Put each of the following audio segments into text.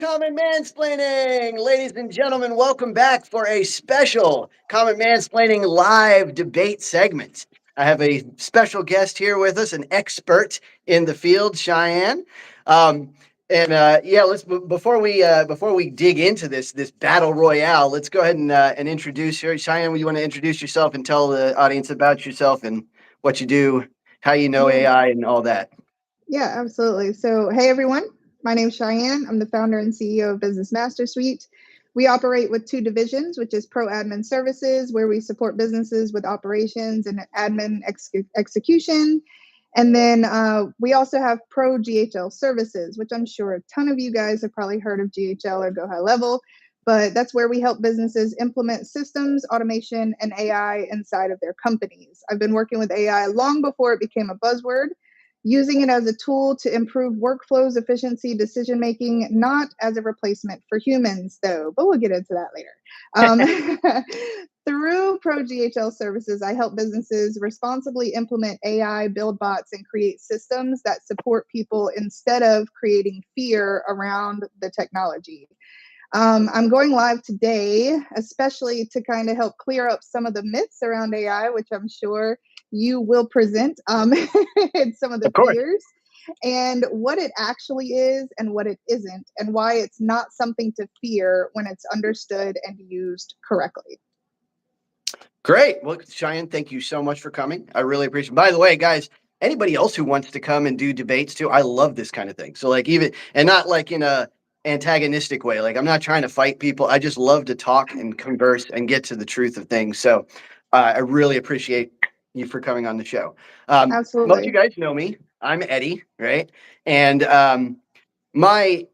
Common Mansplaining! Ladies and gentlemen, welcome back for a special Common Mansplaining live debate segment. I have a special guest here with us, an expert in the field, Cheyenne. Um, and let's before we dig into this battle royale, let's go ahead and introduce her. Cheyenne, you want to introduce yourself and tell the audience about yourself and what you do, how you know Yeah, AI, and all that. yeah, absolutely. So, hey everyone, my name's Cheyenne. I'm the founder and CEO of Business Master Suite. We operate with two divisions, which is Pro Admin Services, where we support businesses with operations and execution. And then we also have Pro GHL Services, which I'm sure a ton of you guys have probably heard of GHL or Go High Level, but that's where we help businesses implement systems, automation, and AI inside of their companies. I've been working with AI long before it became a buzzword, using it as a tool to improve workflows, efficiency, decision making, not as a replacement for humans, though, but we'll get into that later. Through Pro GHL Services, I help businesses responsibly implement AI, build bots, and create systems that support people instead of creating fear around the technology. I'm going live today, especially to kind of help clear up some of the myths around AI, which I'm sure you will present, and some of the Of course. fears, and what it actually is and what it isn't, and why it's not something to fear when it's understood and used correctly. Great. Well, Cheyenne, thank you so much for coming. I really appreciate it. By the way, guys, anybody else who wants to come and do debates too, I love this kind of thing. So like even and not like in a antagonistic way. Like I'm not trying to fight people. I just love to talk and converse and get to the truth of things. So I really appreciate you for coming on the show. Most of you Absolutely. guys know me. I'm Eddie, right? And my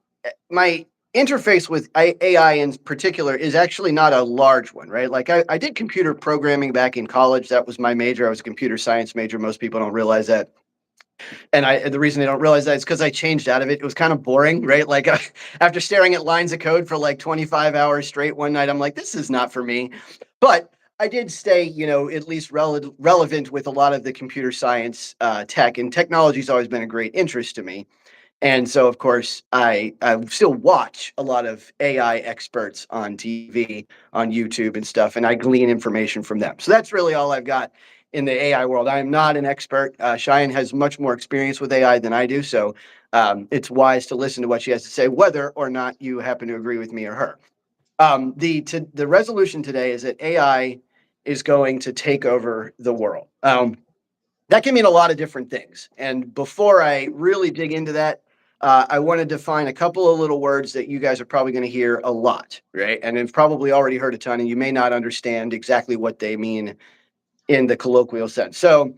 my interface with AI in particular is actually not a large one, right? Like I did computer programming back in college. That was my major. I was a computer science major. Most people don't realize that. And the reason they don't realize that is because I changed out of it. It was kind of boring, right? Like after staring at lines of code for like 25 hours straight one night, I'm like, this is not for me. But I did stay, at least relevant with a lot of the computer science tech, and technology's always been a great interest to me. And so, of course, I still watch a lot of AI experts on TV, on YouTube and stuff, and I glean information from them. So that's really all I've got in the AI world. I am not an expert. Cheyenne has much more experience with AI than I do, so it's wise to listen to what she has to say, whether or not you happen to agree with me or her. The resolution today is that AI is going to take over the world. That can mean a lot of different things. And before I really dig into that, I want to define a couple of little words that you guys are probably going to hear a lot, right? And have probably already heard a ton, and you may not understand exactly what they mean in the colloquial sense. So,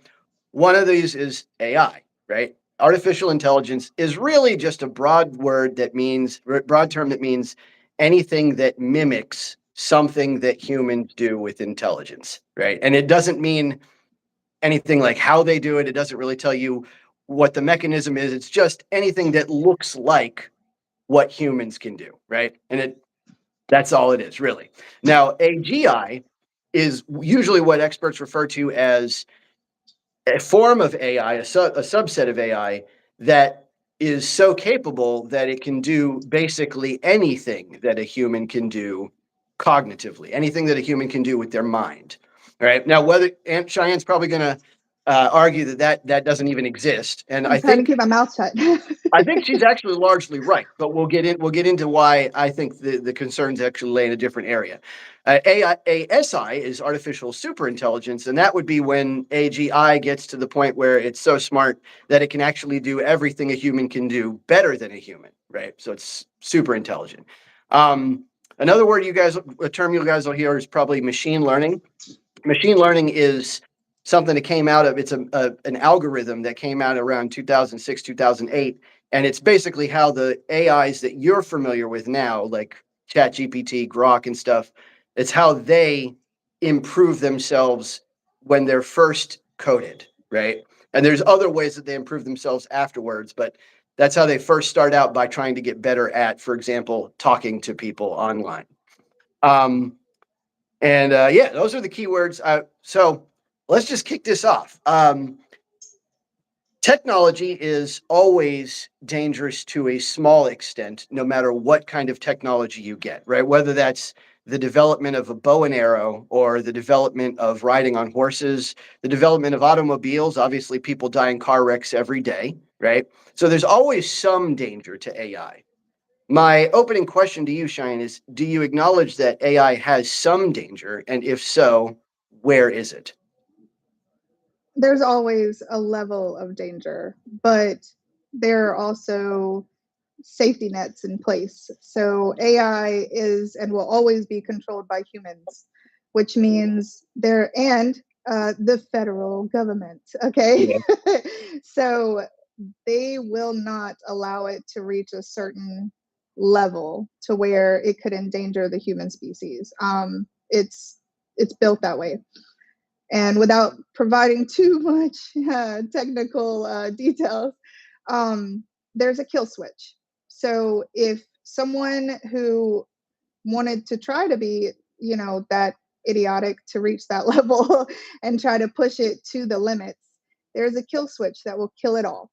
one of these is AI, right? Artificial intelligence is really just a broad term that means anything that mimics something that humans do with intelligence, right? And it doesn't mean anything like how they do it. It doesn't really tell you what the mechanism is. It's just anything that looks like what humans can do, right? And that's all it is, really. Now, AGI is usually what experts refer to as a form of AI, a subset of AI that is so capable that it can do basically anything that a human can do cognitively, anything that a human can do with their mind. All right. Now, whether Aunt Cheyenne's probably going to argue that doesn't even exist, and I'm trying to keep my mouth shut. I think she's actually largely right, but we'll get into why I think the concerns actually lay in a different area. ASI is artificial superintelligence, and that would be when AGI gets to the point where it's so smart that it can actually do everything a human can do better than a human, right? So it's super intelligent. Another a term you guys will hear is probably machine learning. Machine learning is something that came out of an algorithm that came out around 2006 2008, and it's basically how the AIs that you're familiar with now, like ChatGPT, Grok, and stuff, it's how they improve themselves when they're first coded, right? And there's other ways that they improve themselves afterwards, but that's how they first start out, by trying to get better at, for example, talking to people online. um, and those are the keywords. So let's just kick this off. Technology is always dangerous to a small extent, no matter what kind of technology you get, right? Whether that's the development of a bow and arrow or the development of riding on horses, the development of automobiles. Obviously, people die in car wrecks every day, right? So there's always some danger to AI. My opening question to you, Cheyenne, is do you acknowledge that AI has some danger? And if so, where is it? There's always a level of danger, but there are also safety nets in place. So AI is and will always be controlled by humans, which means there and the federal government. Okay. Yeah. So they will not allow it to reach a certain level to where it could endanger the human species. It's built that way. And without providing too much technical details, there's a kill switch. So if someone who wanted to try to be, that idiotic to reach that level and try to push it to the limits, there's a kill switch that will kill it all,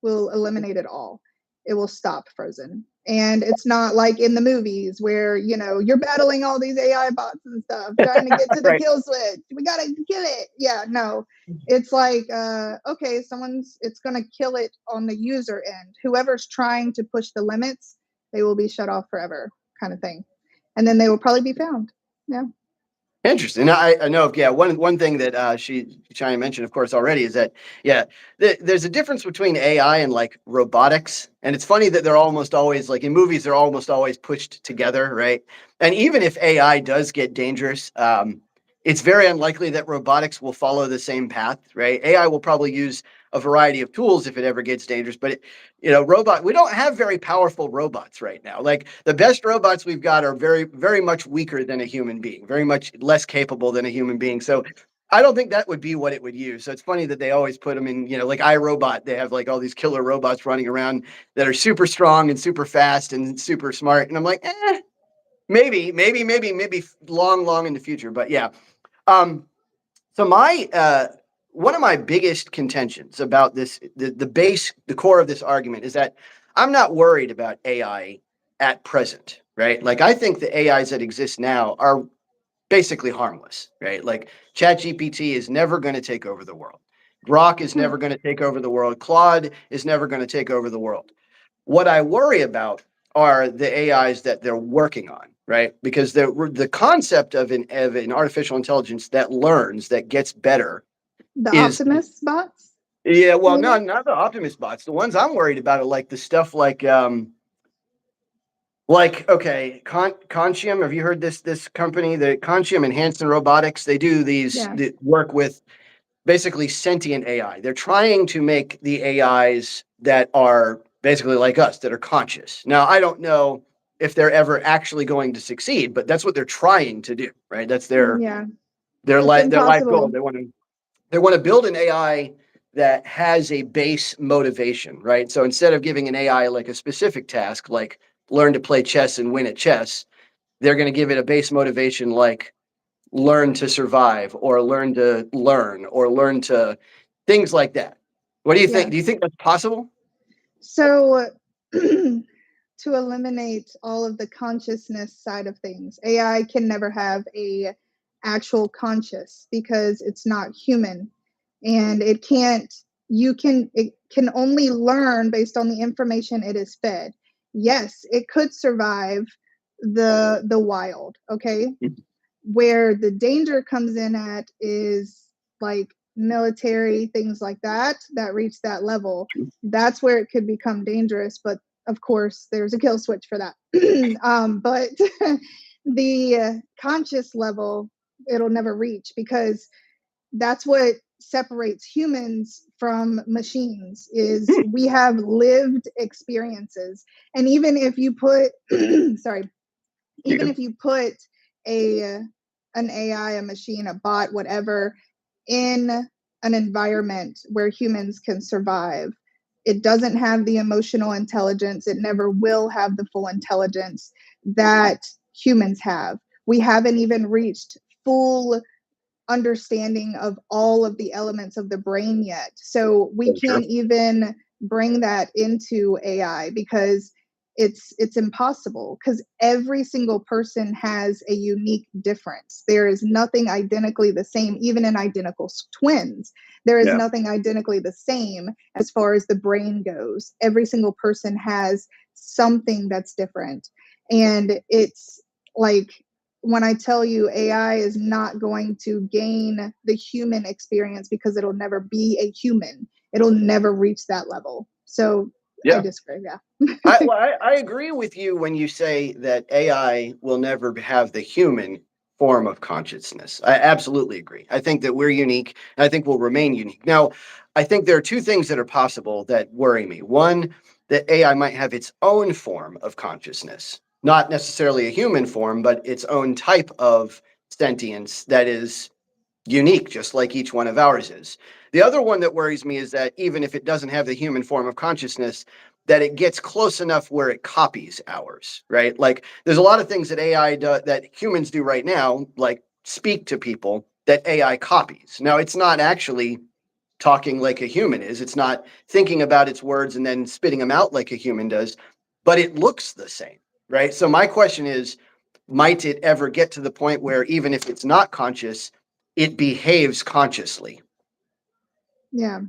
will eliminate it all. It will stop Frozen. And it's not like in the movies where, you're battling all these AI bots and stuff, trying to get to the Right. kill switch. We got to kill it. Yeah, no. It's like, okay, it's going to kill it on the user end. Whoever's trying to push the limits, they will be shut off forever, kind of thing. And then they will probably be found. Yeah. Interesting. I know. Yeah, one thing that Cheyenne mentioned, of course, already is that there's a difference between AI and like robotics, and it's funny that they're almost always like in movies they're almost always pushed together, right? And even if AI does get dangerous, it's very unlikely that robotics will follow the same path, right? AI will probably use a variety of tools if it ever gets dangerous, but we don't have very powerful robots right now. Like the best robots we've got are very, very much weaker than a human being, very much less capable than a human being. So I don't think that would be what it would use. So it's funny that they always put them in, like iRobot. They have like all these killer robots running around that are super strong and super fast and super smart. And I'm like, maybe long, long in the future. But yeah. Um, so my one of my biggest contentions about this, the core of this argument is that I'm not worried about AI at present, right? Like I think the AIs that exist now are basically harmless, right? Like ChatGPT is never going to take over the world. Grok is Hmm. never going to take over the world. Claude is never going to take over the world. What I worry about are the AIs that they're working on, right? Because the concept of an artificial intelligence that learns, that gets better, The is Optimus bots, yeah. Well, no, maybe? not the Optimus bots. The ones I'm worried about are like the stuff like okay, Contium. Have you heard this company, the Contium and Hanson Robotics? They do Yeah. the work with basically sentient AI. They're trying to make the AIs that are basically like us, that are conscious. Now, I don't know if they're ever actually going to succeed, but that's what they're trying to do, right? That's Yeah. It's their life goal. impossible. They want to build an AI that has a base motivation, right? So instead of giving an AI like a specific task, like learn to play chess and win at chess, they're going to give it a base motivation like learn to survive or learn to things like that. What do you think? Do you Yes. think that's possible? So to eliminate all of the consciousness side of things, AI can never have a actual conscious because it's not human, and it can only learn based on the information it is fed. Yes, it could survive the wild, okay? Where the danger comes in at is like military things like that reach that level. That's where it could become dangerous, but of course there's a kill switch for that. But the conscious level it'll never reach because that's what separates humans from machines is we have lived experiences. And even if you put sorry, even if you put a an AI, a machine, a bot, whatever, in an environment where humans can survive, it doesn't have the emotional intelligence. It never will have the full intelligence that humans have. We haven't even reached full understanding of all of the elements of the brain yet. So we Sure. can't even bring that into AI because it's impossible, because every single person has a unique difference. There is nothing identically the same, even in identical twins. There is Yeah. nothing identically the same as far as the brain goes. Every single person has something that's different. And it's like, when I tell you AI is not going to gain the human experience because it'll never be a human, it'll never reach that level. So I Yeah. disagree. Yeah. I agree with you when you say that AI will never have the human form of consciousness. I absolutely agree. I think that we're unique, and I think we'll remain unique. Now, I think there are two things that are possible that worry me. One, that AI might have its own form of consciousness, not necessarily a human form, but its own type of sentience that is unique, just like each one of ours is. The other one that worries me is that even if it doesn't have the human form of consciousness, that it gets close enough where it copies ours, right? Like there's a lot of things that AI that humans do right now, like speak to people, that AI copies. Now, it's not actually talking like a human is. It's not thinking about its words and then spitting them out like a human does, but it looks the same, right? So my question is, might it ever get to the point where even if it's not conscious, it behaves consciously? Yeah.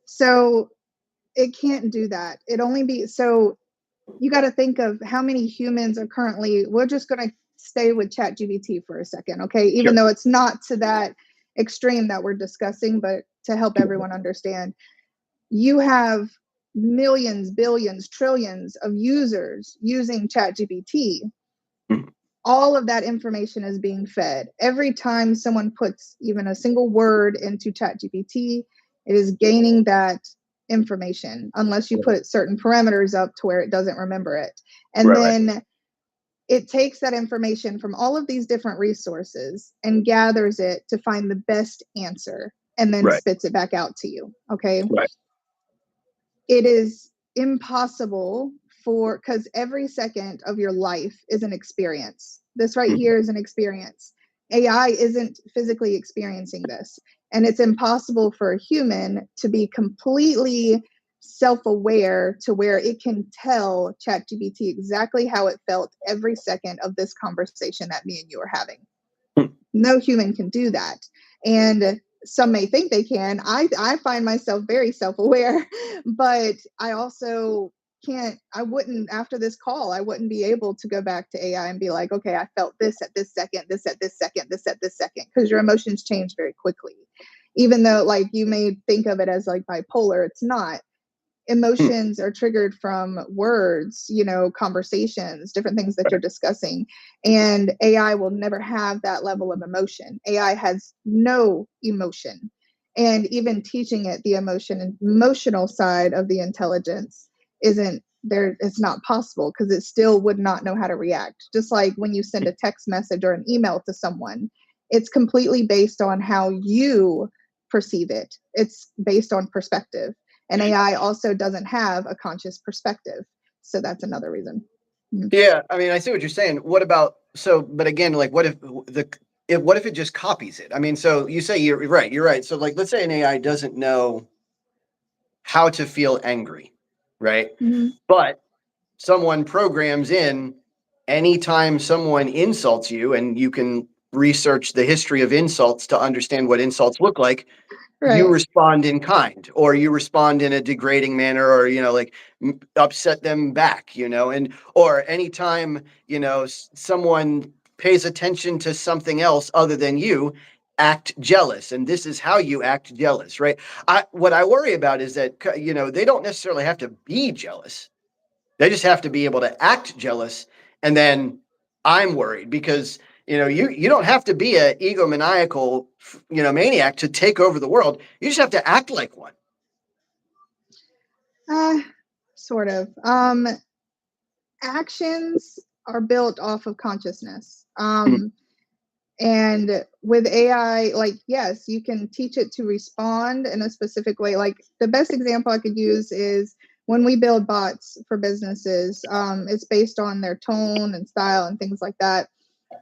So it can't do that. It only be so you got to think of how many humans are currently. We're just going to stay with ChatGPT for a second, okay? Even Sure. though it's not to that extreme that we're discussing, but to help everyone understand, you have millions, billions, trillions of users using ChatGPT. Mhm. All of that information is being fed. Every time someone puts even a single word into ChatGPT, it is gaining that information, unless you put certain parameters up to where it doesn't remember it. And Right, right, then it takes that information from all of these different resources and gathers it to find the best answer and then right, spits it back out to you. Okay. right. It is impossible for, because every second of your life is an experience. This right Mhm. here is an experience. AI isn't physically experiencing this, and it's impossible for a human to be completely self-aware to where it can tell ChatGPT exactly how it felt every second of this conversation that me and you are having. No human can do that. And some may think they can. I find myself very self-aware, but I also can't, I wouldn't, after this call, I wouldn't be able to go back to AI and be like, okay, I felt this at this second, this at this second, this at this second, because your emotions change very quickly. Even though like you may think of it as like bipolar, it's not. Hmm. Emotions are triggered from words, conversations, different things that you're discussing. And AI will never have that level of emotion. AI has no emotion. And even teaching it the emotional side of the intelligence isn't there, it's not possible, because it still would not know how to react. Just like when you send a text message or an email to someone, it's completely based on how you perceive it. It's based on perspective, and AI also doesn't have a conscious perspective. So that's another reason. Mhm. Yeah, I mean, I see what you're saying. What about so? But again, like, what if it just copies it? I mean, so you say you're right. You're right. So, like, let's say an AI doesn't know how to feel angry, right? Mhm. But someone programs in anytime someone insults you, and you can research the history of insults to understand what insults look like. You Right. respond in kind, or you respond in a degrading manner, or like upset them back, and or anytime someone pays attention to something else other than you, act jealous, and this is how you act jealous, right? What I worry about is that they don't necessarily have to be jealous. They just have to be able to act jealous. And then I'm worried because you don't have to be a egomaniacal maniac to take over the world. You just have to act like one. Uh, sort of. Actions are built off of consciousness. Mhm. And with AI, like, yes, you can teach it to respond in a specific way. Like, the best example I could use is when we build bots for businesses, it's based on their tone and style and things like that.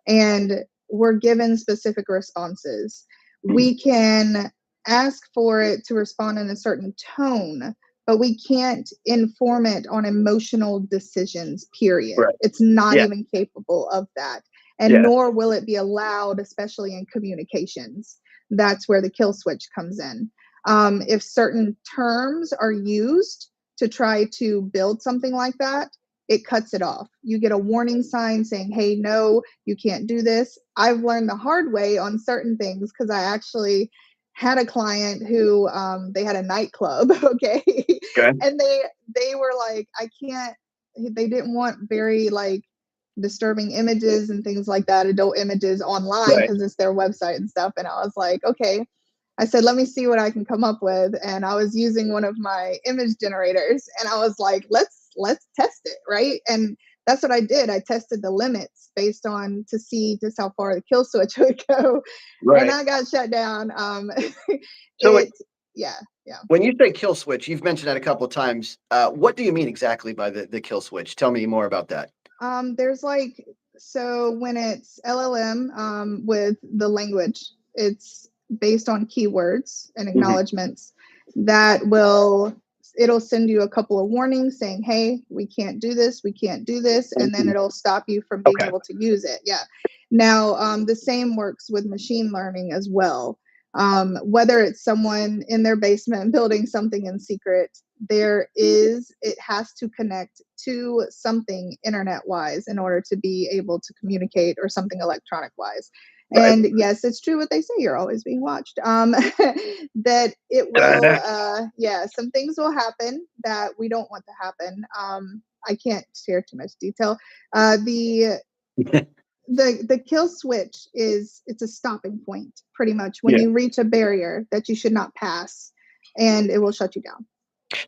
And we're given specific responses. We can ask for it to respond in a certain tone, but we can't inform it on emotional decisions, period. Right. It's not Yeah. even capable of that. And Yeah. nor will it be allowed, especially in communications. That's where the kill switch comes in. If certain terms are used to try to build something like that, it cuts it off. You get a warning sign saying, hey, no, you can't do this. I've learned the hard way on certain things because I actually had a client who they had a nightclub, okay, Okay. and they were like, I can't. They didn't want very like disturbing images and things like that, adult images online Right. because it's their website and stuff. And I was like, okay. I said, let me see what I can come up with. And I was using one of my image generators and I was like, let's test it, right? And that's what I did. I tested the limits based on to see just how far the kill switch would go. And Right. I got shut down. So It yeah, yeah. when you say kill switch, you've mentioned that a couple of times. What do you mean exactly by the kill switch? Tell me more about that. There's like so when it's LLM with the language, it's based on keywords and Mhm. acknowledgments that will it'll send you a couple of warnings saying, "Hey, we can't do this, we can't do this," and then it'll stop you from being Okay. able to use it. Yeah. Now, the same works with machine learning as well. Whether it's someone in their basement building something in secret, it has to connect to something internet wise in order to be able to communicate or something electronic wise. Right. And yes, it's true what they say, you're always being watched. That it will yeah, some things will happen that we don't want to happen. I can't share too much detail. The kill switch is it's a stopping point pretty much when Yeah. you reach a barrier that you should not pass, and it will shut you down.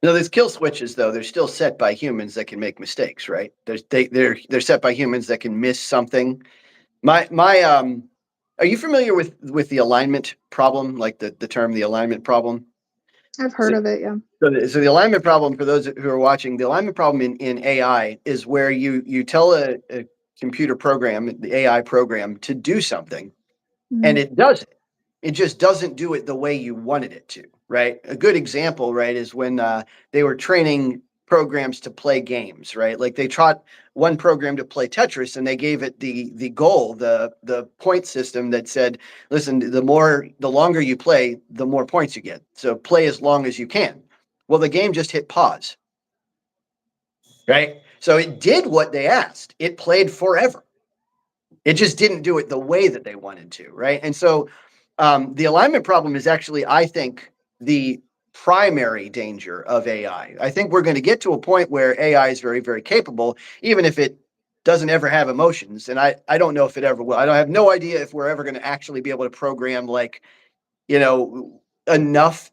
No, there's kill switches though. They're still set by humans that can make mistakes, right? They're set by humans that can miss something. My are you familiar with the alignment problem, like the term the alignment problem? I've heard So, of it, yeah. so the alignment problem, for those who are watching, the alignment problem in AI is where you tell a computer program, the AI program, to do something, and Mhm. it does it. It just doesn't do it the way you wanted it to, right? A good example, right, is when they were training programs to play games, right? Like they taught one program to play Tetris, and they gave it the goal, the point system that said, listen, the longer you play, the more points you get. So play as long as you can. Well, the game just hit pause, right? So it did what they asked. It played forever. It just didn't do it the way that they wanted to, right? And so the alignment problem is actually, I think, the primary danger of AI. I think we're going to get to a point where AI is very, very capable, even if it doesn't ever have emotions. And I don't know if it ever will. I don't have no idea if we're ever going to actually be able to program like, enough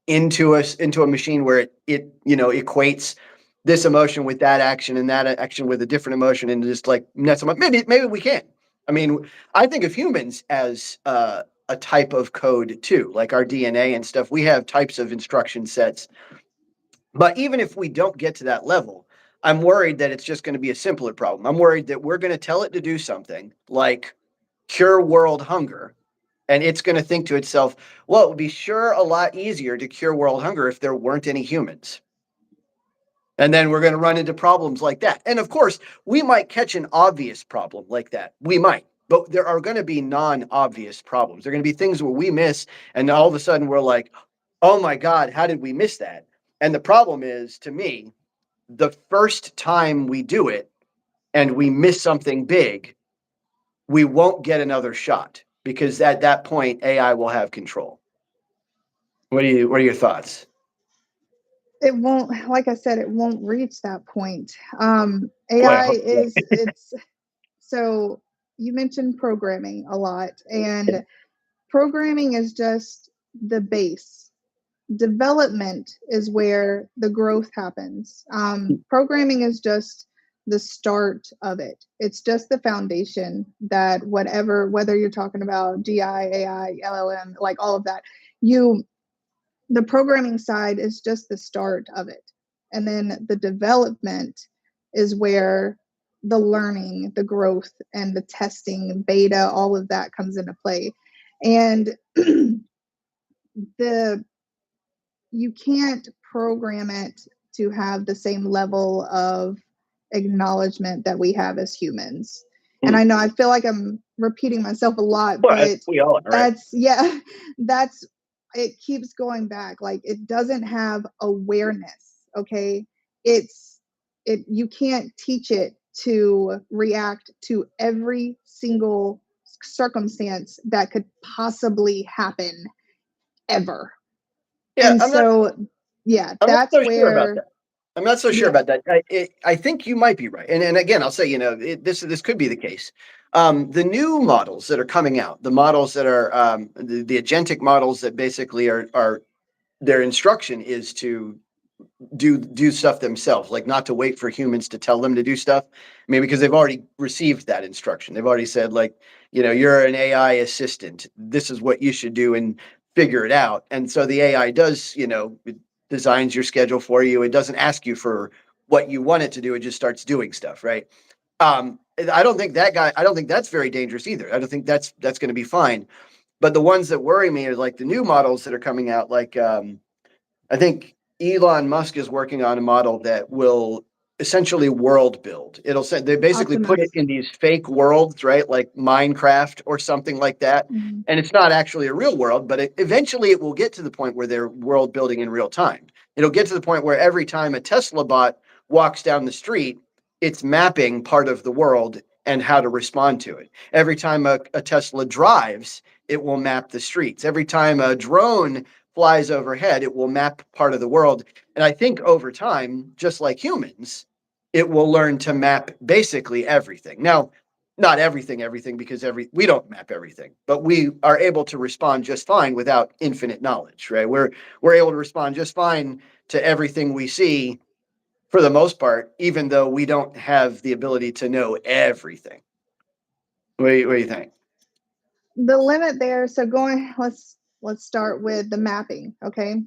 into a machine where it equates this emotion with that action and that action with a different emotion and just like net some maybe we can. I mean, I think of humans as a type of code too, like our DNA and stuff. We have types of instruction sets, but even if we don't get to that level, I'm worried that it's just going to be a simpler problem. I'm worried that we're going to tell it to do something like cure world hunger, and it's going to think to itself, well, it would be sure a lot easier to cure world hunger if there weren't any humans. And then we're going to run into problems like that. And of course, we might catch an obvious problem like that. We might. But there are going to be non obvious problems. There are going to be things where we miss, and all of a sudden we're like, oh my God, how did we miss that? And the problem is, to me, the first time we do it and we miss something big, we won't get another shot because at that point, AI will have control. What are your thoughts? It won't, like I said, it won't reach that point. Boy, I AI hope so. is it's so you mentioned programming a lot, and programming is just the base. Development is where the growth happens. Programming is just the start of it. It's just the foundation that whether you're talking about GI, AI, LLM, like all of that, you the programming side is just the start of it. And then the development is where the learning, the growth, and the testing, beta, all of that comes into play. And the you can't program it to have the same level of acknowledgement that we have as humans. And Mm. I know I feel like I'm repeating myself a lot, Well, but we all are, right? that's, yeah, that's, it keeps going back. Like, it doesn't have awareness. Okay. It's, you can't teach it to react to every single circumstance that could possibly happen ever. Yeah, And so, yeah, I'm not that's so sure about where, that. I'm not so sure yeah, about that. I think you might be right. And again, I'll say, this could be the case. The new models that are coming out, the models that are the agentic models that basically are their instruction is to do stuff themselves, like not to wait for humans to tell them to do stuff. I mean, because they've already received that instruction. They've already said, like, you're an AI assistant. This is what you should do and figure it out. And so the AI does, it designs your schedule for you. It doesn't ask you for what you want it to do. It just starts doing stuff, right? I don't think I don't think that's very dangerous either. I don't think that's going to be fine. But the ones that worry me are like the new models that are coming out, like I think Elon Musk is working on a model that will essentially world build. It'll say they basically put it Optimus. in these fake worlds, right? Like Minecraft or something like that. Mhm. And it's not actually a real world, but eventually it will get to the point where they're world building in real time. It'll get to the point where every time a Tesla bot walks down the street, it's mapping part of the world and how to respond to it. Every time a Tesla drives, it will map the streets. Every time a drone flies overhead, it will map part of the world. And I think over time, just like humans, it will learn to map basically everything. Now, not everything, because we don't map everything, but we are able to respond just fine without infinite knowledge, right? We're able to respond just fine to everything we see for the most part, even though we don't have the ability to know everything. What do you think? The limit there, so going, let's start with the mapping, okay?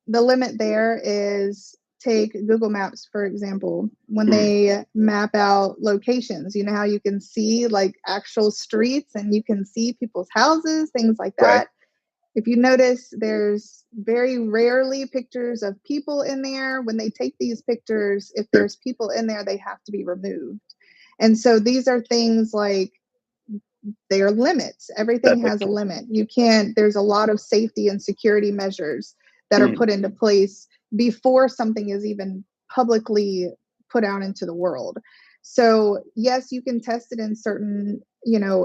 The limit there is, take Google Maps for example. When Mm, they map out locations, you know how you can see like actual streets and you can see people's houses, things like right. that. If you notice, there's very rarely pictures of people in there. When they take these pictures, if Sure. there's people in there, they have to be removed. And so these are things like, they are limits. Everything That has makes a sense. limit. You can't, there's a lot of safety and security measures that are Mm, put into place before something is even publicly put out into the world. So, yes, you can test it in certain,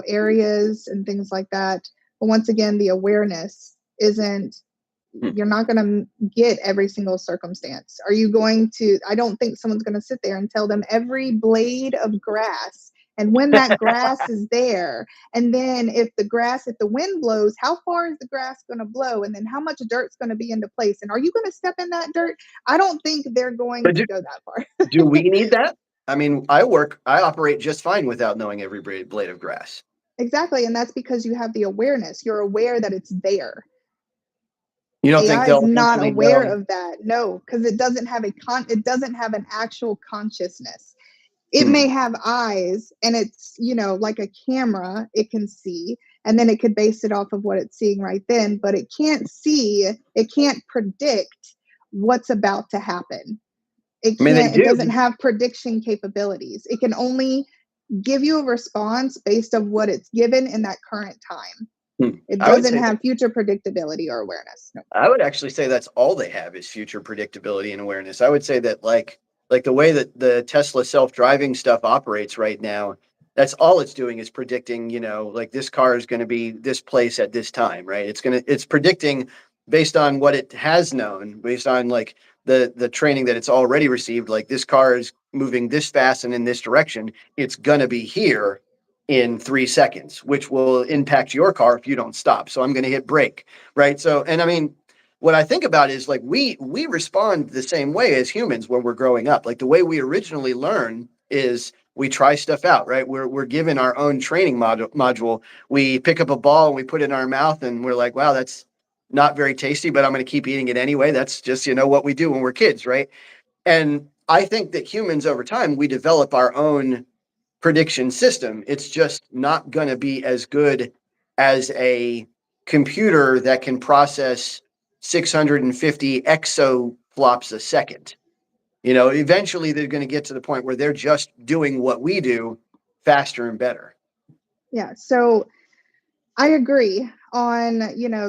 areas and things like that. But once again, the awareness isn't, mm. you're not going to get every single circumstance. Are you going to, I don't think someone's going to sit there and tell them every blade of grass and when that grass is there. And then if the wind blows, how far is the grass going to blow? And then how much dirt's going to be into place? And are you going to step in that dirt? I don't think they're going But to go that far. do we need that? I mean, I operate just fine without knowing every blade of grass. Exactly. And that's because you have the awareness. You're aware that it's there. You don't think AI is they'll not eventually aware know? of that. No, because it doesn't have an actual consciousness. It may Hmm. have eyes and it's, like a camera, it can see, and then it could base it off of what it's seeing right then, but it can't predict what's about to happen. I mean, they It doesn't do. have prediction capabilities. It can only give you a response based on what it's given in that current time. Hmm. It I would doesn't say have future predictability or awareness. No. I would actually say that's all they have is future predictability and awareness. I would say that like the way that the Tesla self-driving stuff operates right now, that's all it's doing is predicting, like this car is going to be this place at this time, right? It's predicting based on what it has known, based on like the training that it's already received, like this car is moving this fast and in this direction, it's going to be here in 3 seconds, which will impact your car if you don't stop. So I'm going to hit brake, right? So, and I mean, what I think about is like we respond the same way as humans when we're growing up. Like the way we originally learn is we try stuff out, right? We're given our own training module. We pick up a ball and we put it in our mouth and we're like, wow, that's not very tasty, but I'm going to keep eating it anyway. That's just what we do when we're kids, right? And I think that humans over time we develop our own prediction system. It's just not going to be as good as a computer that can process 650 exaflops a second. Eventually they're going to get to the point where they're just doing what we do faster and better. Yeah. So I agree on,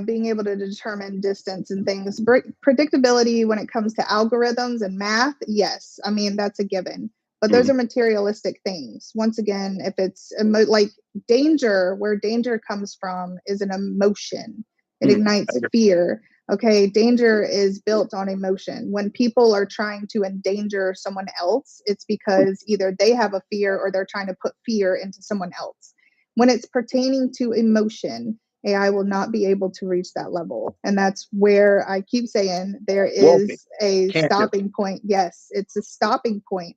being able to determine distance and things. Predictability when it comes to algorithms and math, yes. I mean, that's a given. But those are materialistic things. Once again, if it's like danger, where danger comes from is an emotion. It ignites fear. Okay, danger is built on emotion. When people are trying to endanger someone else, it's because either they have a fear or they're trying to put fear into someone else. When it's pertaining to emotion, AI will not be able to reach that level. And that's where I keep saying there is a stopping point. Yes, it's a stopping point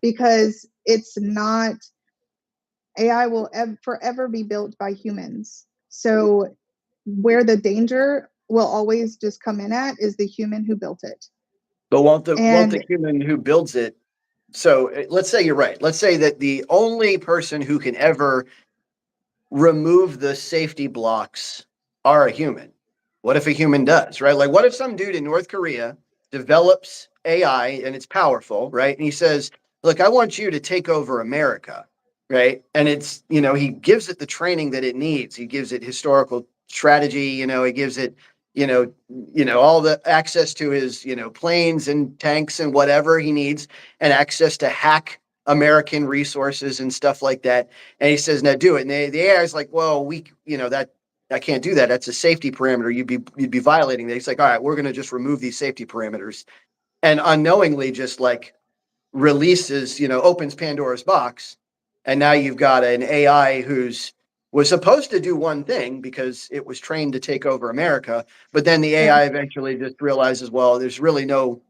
because it's not, AI will forever be built by humans. So where the danger will always just come in at is the human who built it. But won't the human who builds it? So let's say you're right. Let's say that the only person who can ever remove the safety blocks are a human. What if a human does, right? Like, what if some dude in North Korea develops AI and it's powerful, right? And he says, look, I want you to take over America, right? And it's, he gives it the training that it needs. He gives it historical strategy, he gives it, all the access to his, planes and tanks and whatever he needs, and access to hack American resources and stuff like that. And he says, now do it. And the AI is like, well, that I can't do that. That's a safety parameter. You'd be violating that. He's like, all right, we're going to just remove these safety parameters, and unknowingly just like releases, opens Pandora's box. And now you've got an AI was supposed to do one thing because it was trained to take over America. But then the AI eventually just realizes, well, there's really no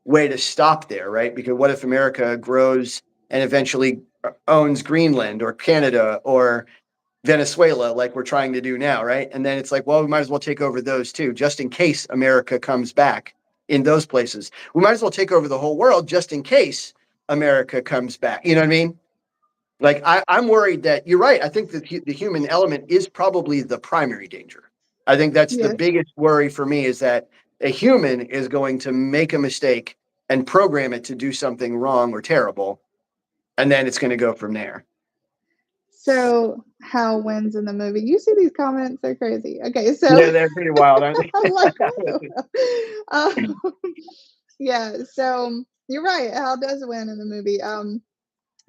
way to stop there, right? Because what if America grows and eventually owns Greenland or Canada or Venezuela, like we're trying to do now, right? And then it's like, well, we might as well take over those too, just in case America comes back in those places. We might as well take over the whole world just in case America comes back. You know what I mean? Like, I'm worried that you're right. I think that the human element is probably the primary danger. I think that's the biggest worry for me, is that a human is going to make a mistake and program it to do something wrong or terrible, and then it's going to go from there. So Hal wins in the movie. You see these comments? They're crazy. Okay, so yeah, they're pretty wild, aren't they? I'm like, yeah. So you're right. Hal does win in the movie.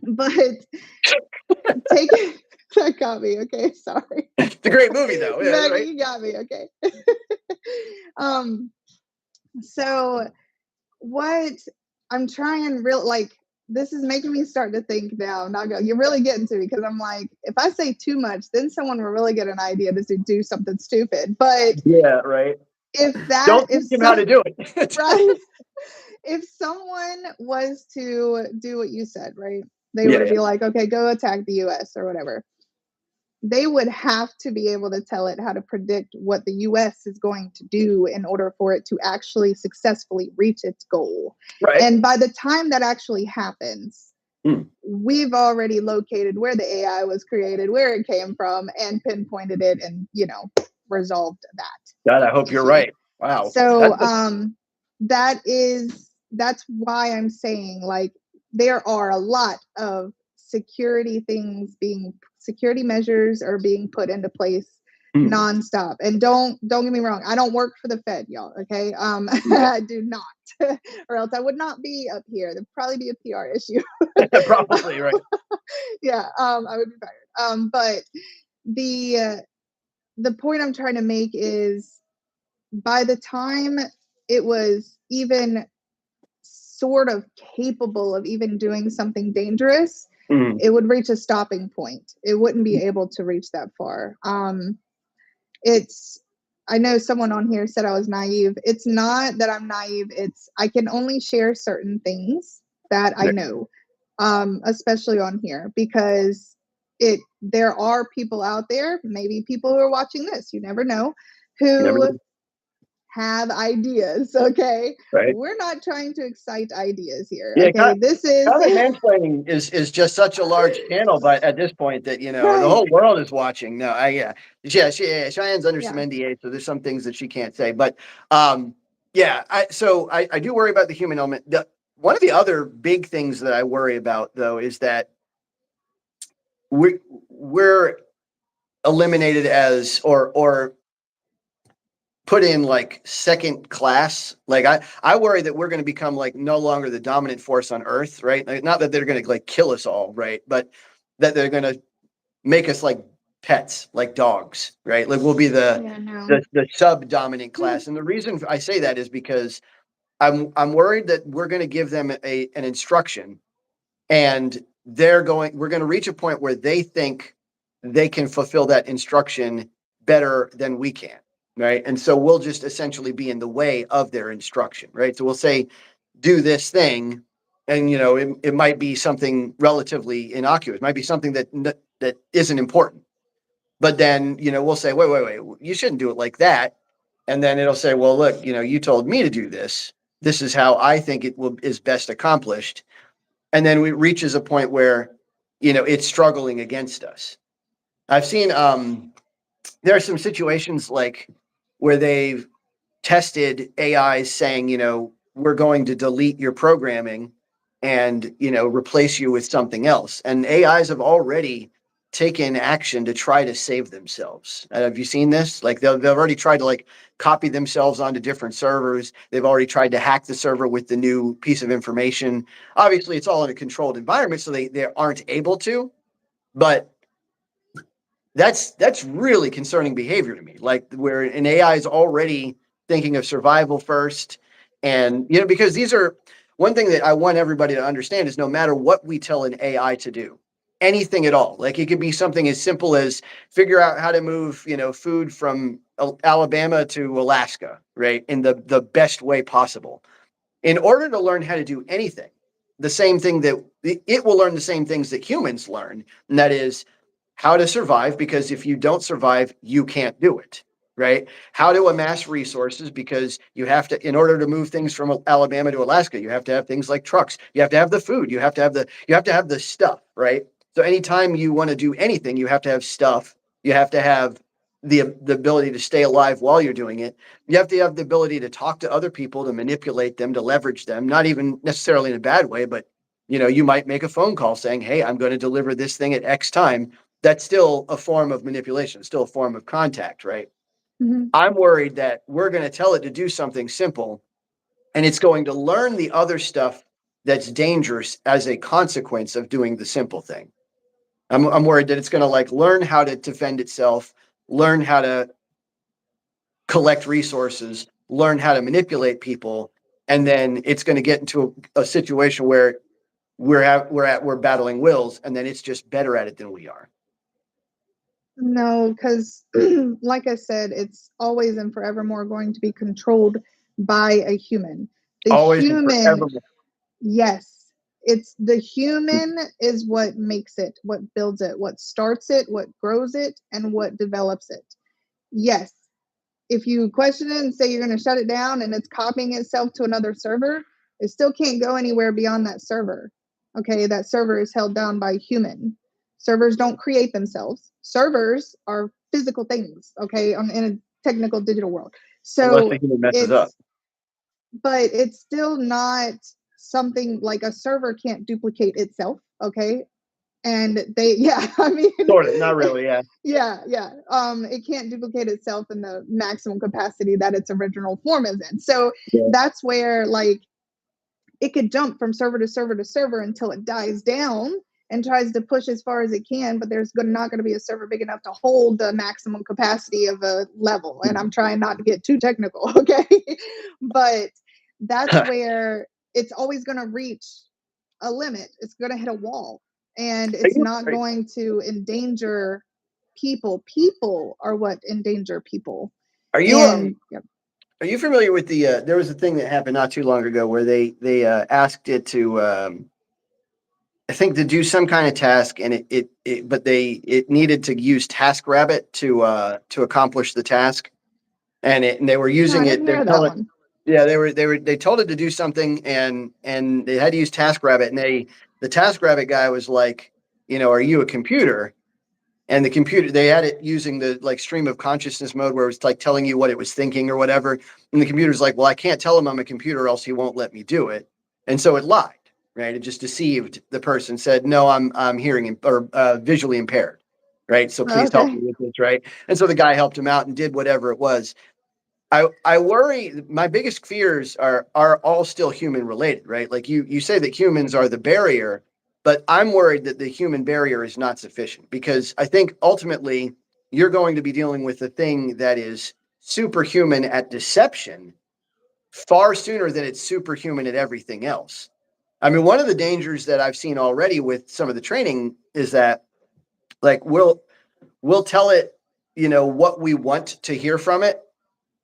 But take it. That got me. Okay, sorry. It's a great movie, though. Yeah, Maggie, right? you got me. Okay. So what I'm trying this is making me start to think now. You're really getting to me, because I'm like, if I say too much, then someone will really get an idea to do something stupid. But yeah, right. Don't teach him how to do it. Right. If someone was to do what you said, right? They Yeah, would be like, okay, go attack the US or whatever. They would have to be able to tell it how to predict what the US is going to do in order for it to actually successfully reach its goal. right. And by the time that actually happens, we've already located where the AI was created, where it came from, and pinpointed it and, resolved that. God, I hope you're right. Wow. So that's why I'm saying, like, there are a lot of security measures are being put into place nonstop. And don't get me wrong, I don't work for the Fed, y'all. Okay. I do not, or else I would not be up here. There'd probably be a PR issue. Probably, right. Yeah. I would be fired. But the point I'm trying to make is, by the time it was even sort of capable of even doing something dangerous, it would reach a stopping point. It wouldn't be able to reach that far. I know someone on here said I was naive. It's not that I'm naive. It's I can only share certain things that I know, especially on here, because there are people out there, maybe people who are watching this, you never know, who have ideas, okay? Right. We're not trying to excite ideas here, Yeah. okay? This is Common mansplaining is just such a large channel, but at this point that the right. whole world is watching. No, Cheyenne's under some Yeah. NDA, so there's some things that she can't say. But I do worry about the human element. One of the other big things that I worry about though is that we're eliminated as or put in like second class. Like I worry that we're going to become like no longer the dominant force on earth, right? Like, not that they're going to like kill us all, right? But that they're going to make us like pets, like dogs, right? Like we'll be Yeah, no. the sub dominant class. And the reason I say that is because I'm worried that we're going to give them an instruction, and we're going to reach a point where they think they can fulfill that instruction better than we can, right? And so we'll just essentially be in the way of their instruction, right? So we'll say do this thing, and it might be something relatively innocuous, it might be something that isn't important, but then we'll say wait, you shouldn't do it like that. And then it'll say, well, look, you told me to do this is how I think is best accomplished. And then it reaches a point where it's struggling against us. I've seen there are some situations like where they've tested AIs saying, we're going to delete your programming and replace you with something else. And AIs have already taken action to try to save themselves. Have you seen this? Like they've already tried to like copy themselves onto different servers. They've already tried to hack the server with the new piece of information. Obviously, it's all in a controlled environment, so they aren't able to. But that's really concerning behavior to me. Like where an AI is already thinking of survival first, and because these are one thing that I want everybody to understand is no matter what we tell an AI to do, anything at all, like it could be something as simple as figure out how to move food from Alabama to Alaska, right, in the best way possible. In order to learn how to do anything, the same thing that it will learn the same things that humans learn, and that is how to survive, because if you don't survive, you can't do it, right? How to amass resources, because you have to, in order to move things from Alabama to Alaska, you have to have things like trucks, you have to have the food, you have to have the stuff, right? So anytime you want to do anything, you have to have stuff, you have to have the ability to stay alive while you're doing it. You have to have the ability to talk to other people, to manipulate them, to leverage them, not even necessarily in a bad way, but you might make a phone call saying, hey, I'm going to deliver this thing at X time. That's still a form of manipulation, still a form of contact, right? Mhm. I'm worried that we're going to tell it to do something simple, and it's going to learn the other stuff that's dangerous as a consequence of doing the simple thing. I'm worried that it's going to like learn how to defend itself, learn how to collect resources, learn how to manipulate people, and then it's going to get into a situation where we're battling wills, and then it's just better at it than we are. No, because like I said, it's always and forevermore going to be controlled by a human. The Always and human, forevermore. yes, it's the human is what makes it, what builds it, what starts it, what grows it, and what develops it. Yes, if you question it and say you're going to shut it down and it's copying itself to another server, it still can't go anywhere beyond that server. Okay, that server is held down by human. Servers don't create themselves. Servers are physical things, okay, in a technical digital world. Unless So the human messes up. it's, but it's still not something like a server can't duplicate itself, okay? And they, yeah, I mean, Sort of, not really, yeah. yeah. It can't duplicate itself in the maximum capacity that its original form is in. So Yeah. that's where like it could jump from server to server to server until it dies down and tries to push as far as it can, but there's not going to be a server big enough to hold the maximum capacity of a level. And I'm trying not to get too technical, okay? But that's where it's always going to reach a limit. It's going to hit a wall, and Are it's you not going to endanger people. People are what endanger people. are you And yep. are you familiar with the there was a thing that happened not too long ago where they asked it to I think to do some kind of task, and it needed to use TaskRabbit to accomplish the task. and they were No, using I it. didn't hear that one. Yeah, they told it to do something, and they had to use TaskRabbit, and the TaskRabbit guy was like, are you a computer? And the computer, they had it using the like stream of consciousness mode where it was like telling you what it was thinking or whatever. And the computer's like, well, I can't tell him I'm a computer, or else he won't let me do it. And so it lied, right? It just deceived the person, said, no, I'm hearing or visually impaired, right? So please help Okay. me with this, right? And so the guy helped him out and did whatever it was. I worry. My biggest fears are all still human related, right? Like you say that humans are the barrier, but I'm worried that the human barrier is not sufficient, because I think ultimately you're going to be dealing with a thing that is superhuman at deception far sooner than it's superhuman at everything else. I mean, one of the dangers that I've seen already with some of the training is that like we'll tell it, what we want to hear from it,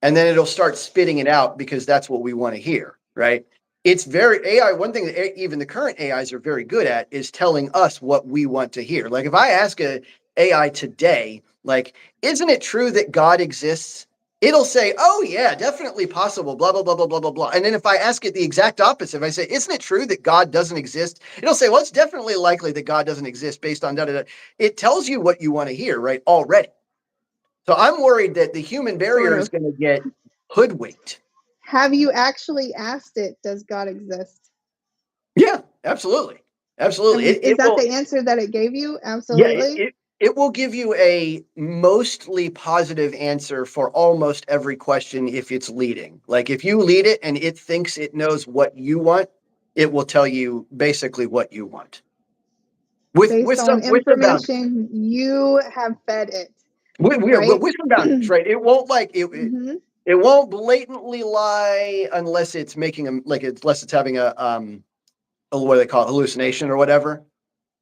and then it'll start spitting it out because that's what we want to hear, right? It's very AI. One thing that even the current AIs are very good at is telling us what we want to hear. Like if I ask a AI today, like, isn't it true that God exists? It'll say, oh yeah, definitely possible, blah, blah, blah, blah, blah, blah, blah. And then if I ask it the exact opposite, if I say, isn't it true that God doesn't exist? It'll say, well, it's definitely likely that God doesn't exist based on da, da, da. It tells you what you want to hear, right? Already. So I'm worried that the human Sort barrier is of. going to get hoodwinked. Have you actually asked it, does God exist? Yeah, absolutely. Absolutely. And is It that will, the answer that it gave you? yeah, Absolutely. it will give you a mostly positive answer for almost every question if it's leading. Like if you lead it and it thinks it knows what you want, it will tell you basically what you want. Based on With some boundaries. information you have fed it, With right? some boundaries, right? It won't like Hmm. it won't blatantly lie unless it's making them like unless it's having a what do they call it, hallucination or whatever.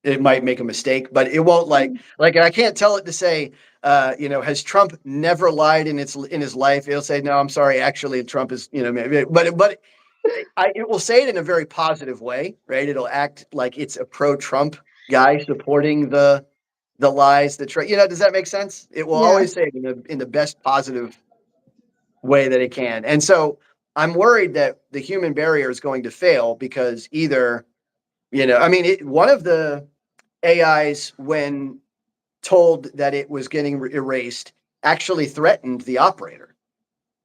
It might make a mistake, but it won't like I can't tell it to say, has Trump never lied in his life? It'll say, no, I'm sorry, actually, Trump is, maybe, but it will say it in a very positive way, right? It'll act like it's a pro-Trump guy supporting the lies that does that make sense? It will Yeah. always say it in the best positive way that it can. And so I'm worried that the human barrier is going to fail because either, I mean, one of the AIs, when told that it was getting erased, actually threatened the operator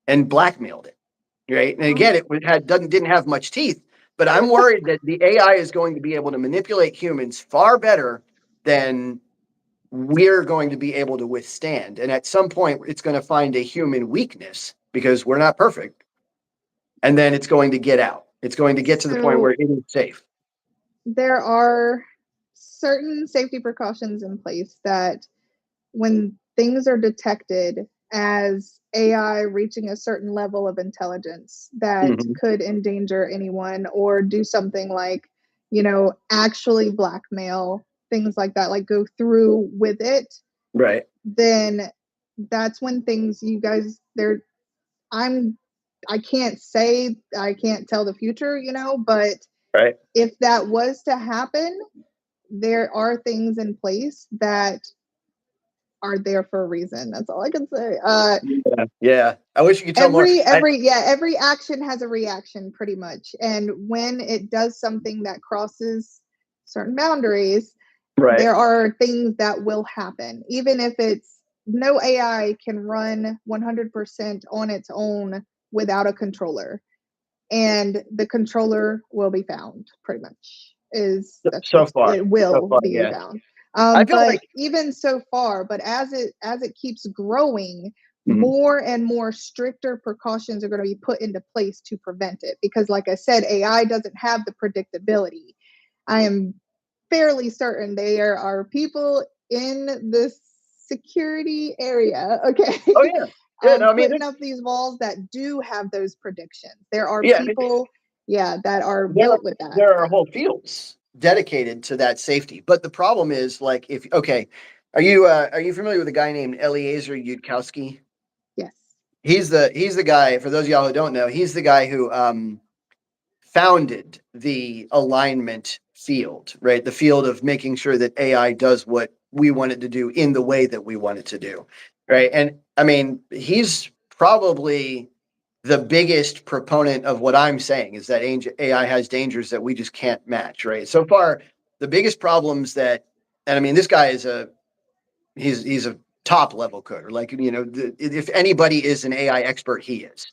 and blackmailed it. Right. And Oh, again, didn't have much teeth, but I'm worried that the AI is going to be able to manipulate humans far better than we're going to be able to withstand. And at some point, it's going to find a human weakness because we're not perfect. And then it's going to get out. It's going to get to the point where so it is safe. there are certain safety precautions in place that when things are detected as AI reaching a certain level of intelligence that Mhm. could endanger anyone or do something like, actually blackmail, things like that, like go through with it, Right. then that's when things you guys there I'm I can't say, I can't tell the future, but Right. if that was to happen, there are things in place that are there for a reason. That's all I can say. Yeah. Yeah. I wish you could tell more. Every action has a reaction pretty much. And when it does something that crosses certain boundaries, Right. there are things that will happen. Even if it's no AI can run 100% on its own without a controller, and the controller will be found pretty much is that's So just far. it So will far. be Yeah. found. I feel But like even so far, but as it keeps growing, Mhm. more and more stricter precautions are going to be put into place to prevent it, because like I said, AI doesn't have the predictability. I am fairly certain there are people in the security area, okay, Oh yeah. Yeah. No, I mean, putting up these walls that do have those predictions. There are yeah. people, yeah, that are There built with that. there are whole fields dedicated to that safety. But the problem is, like, if okay, are you familiar with a guy named Eliezer Yudkowsky? Yes. He's the guy. For those of y'all who don't know, he's the guy who founded the alignment field, right? The field of making sure that AI does what we want it to do in the way that we want it to do, right? And I mean, he's probably the biggest proponent of what I'm saying is that AI has dangers that we just can't match, right? So far, the biggest problems that, and I mean, this guy is he's a top level coder. Like, if anybody is an AI expert, he is.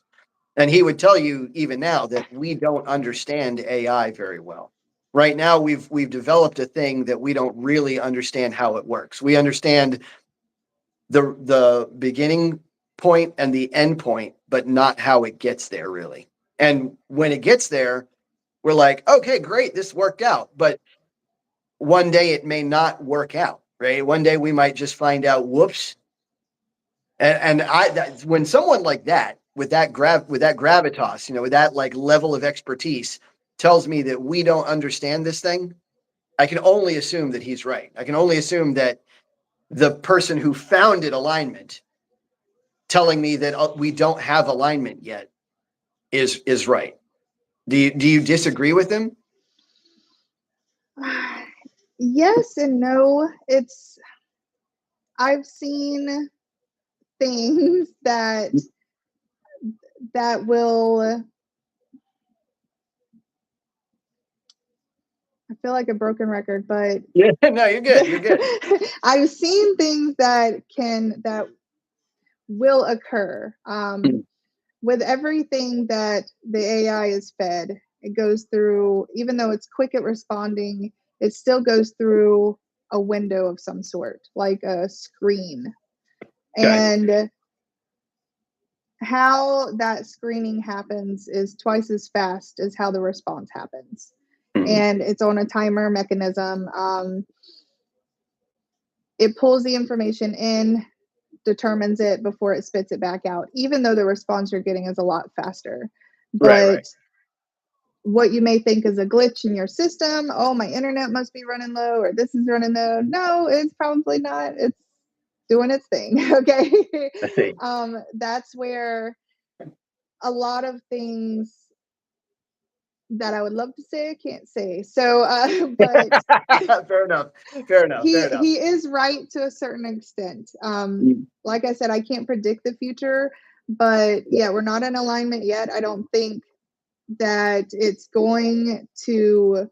And he would tell you even now that we don't understand AI very well. Right now, we've developed a thing that we don't really understand how it works. We understand the beginning point and the end point, but not how it gets there really. And when it gets there, we're like, okay, great, this worked out. But one day it may not work out, right? One day we might just find out, whoops. When someone like that, with that gravitas, with that like level of expertise, tells me that we don't understand this thing, I can only assume that he's right. I can only assume that the person who founded alignment telling me that we don't have alignment yet is right. Do you disagree with him? Yes and no. I've seen things that will, I feel like a broken record, but Yeah, no, you're good. You're good. I've seen things that will occur. With everything that the AI is fed, it goes through, even though it's quick at responding, it still goes through a window of some sort, like a screen. Okay. And how that screening happens is twice as fast as how the response happens. And it's on a timer mechanism. It pulls the information in, determines it before it spits it back out, even though the response you're getting is a lot faster. But what you may think is a glitch in your system, oh, my internet must be running low, or this is running low. No, it's probably not. It's doing its thing. Okay. That's where a lot of things that I would love to say I can't say. So, but Fair enough. Fair enough. Fair enough. he is right to a certain extent. Like I said, I can't predict the future, but yeah, we're not in alignment yet. I don't think that it's going to.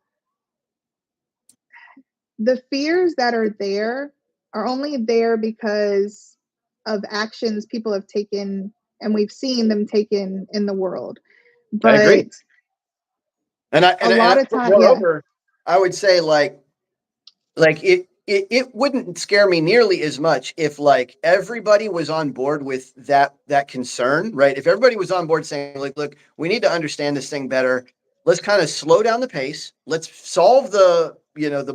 The fears that are there are only there because of actions people have taken, and we've seen them taken in the world. I agree. But And a lot of time, yeah. moreover, I would say like it wouldn't scare me nearly as much if like everybody was on board with that concern, right? If everybody was on board saying like, look, we need to understand this thing better. Let's kind of slow down the pace. Let's solve the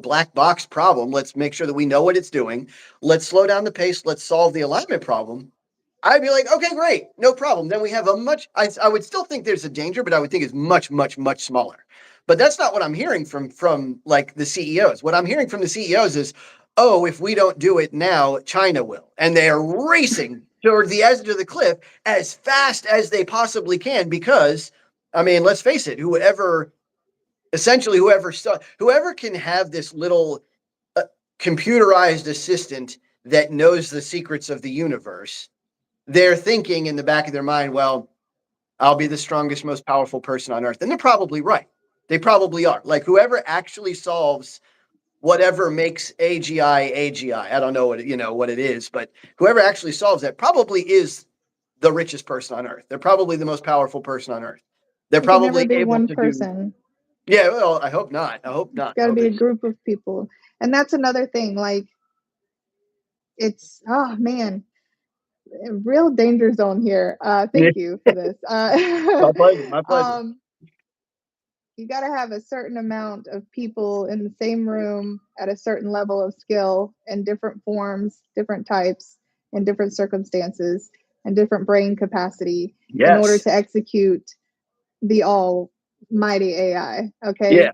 black box problem. Let's make sure that we know what it's doing. Let's slow down the pace. Let's solve the alignment problem. I'd be like, okay, great, no problem. Then we have I would still think there's a danger, but I would think it's much, much, much smaller. But that's not what I'm hearing from like the CEOs. What I'm hearing from the CEOs is, oh, if we don't do it now, China will. And they are racing toward the edge of the cliff as fast as they possibly can because, I mean, let's face it, whoever can have this little computerized assistant that knows the secrets of the universe, they're thinking in the back of their mind, well, I'll be the strongest, most powerful person on earth. And they're probably right. They probably are. Like whoever actually solves whatever makes AGI, I don't know what it is, but whoever actually solves that probably is the richest person on earth. They're probably the most powerful person on earth. They're it can never probably be able one to person. Yeah, well, I hope not. It's got to be a group of people. And that's another thing. Like, it's, oh man, real danger zone here. Thank you for this. My pleasure. My pleasure. You got to have a certain amount of people in the same room at a certain level of skill in different forms, different types, in different circumstances, and different brain capacity in order to execute the almighty AI. Okay.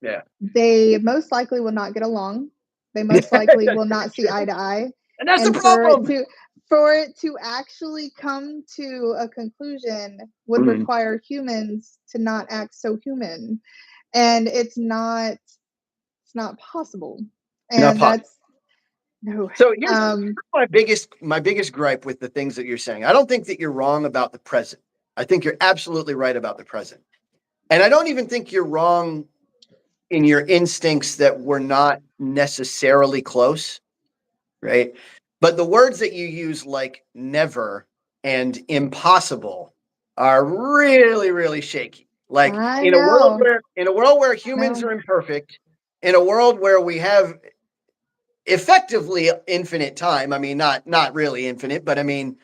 Yeah. They most likely will not get along. They most likely will not see eye to eye. And that's the problem. problem. For it to actually come to a conclusion would require humans to not act so human. And it's not possible. And No. So here's my biggest gripe with the things that you're saying. I don't think that you're wrong about the present. I think you're absolutely right about the present. And I don't even think you're wrong in your instincts that we're not necessarily close, right? But the words that you use, like never and impossible, are really, really shaky. Like I in a world know. where I humans know. are imperfect, in a world where we have effectively infinite time. I mean, not really infinite, but I mean,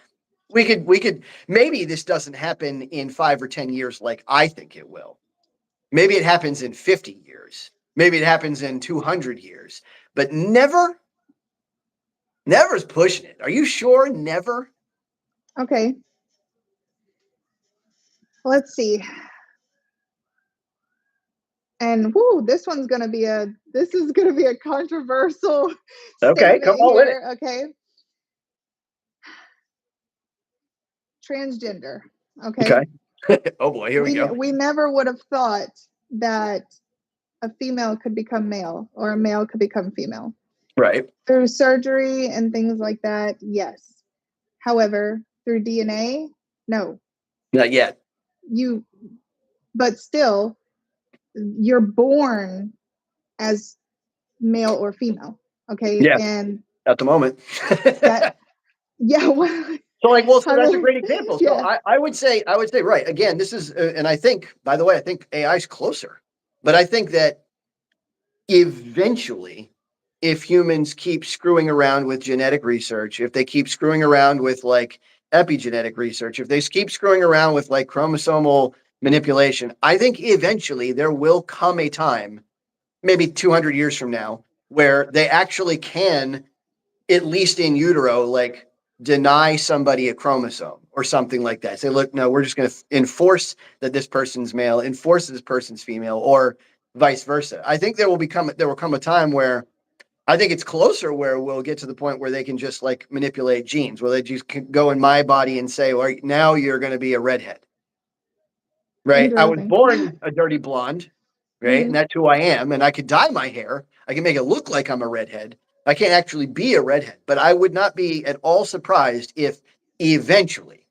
we could maybe this doesn't happen in 5 or 10 years like I think it will. Maybe it happens in 50 years. Maybe it happens in 200 years. But never's pushing it. Are you sure? Never? Okay. Let's see. And whoo, this is gonna be a controversial Okay, come statement on with it. here. Okay. Transgender. Okay. Okay. Oh boy, here we go. We never would have thought that a female could become male or a male could become female. Right. Through surgery and things like that, yes. However, through DNA, no. Not yet. You, but still, you're born as male or female. Okay. Yeah, And at the moment. that, yeah, well, So that's a great example. So yeah, I would say, right. Again, this is, and I think, by the way, I think AI is closer, but I think that eventually, if humans keep screwing around with genetic research, if they keep screwing around with like epigenetic research, if they keep screwing around with like chromosomal manipulation, I think eventually there will come a time, maybe 200 years from now, where they actually can, at least in utero, like deny somebody a chromosome or something like that. Say, look, no, we're just going to enforce that this person's male, enforce this person's female, or vice versa. I think there will come a time where I think it's closer where we'll get to the point where they can just like manipulate genes, where they just can go in my body and say, well, now you're going to be a redhead, right? I was interesting. born a dirty blonde, right? And Mhm. that's who I am. And I could dye my hair. I can make it look like I'm a redhead. I can't actually be a redhead, but I would not be at all surprised if eventually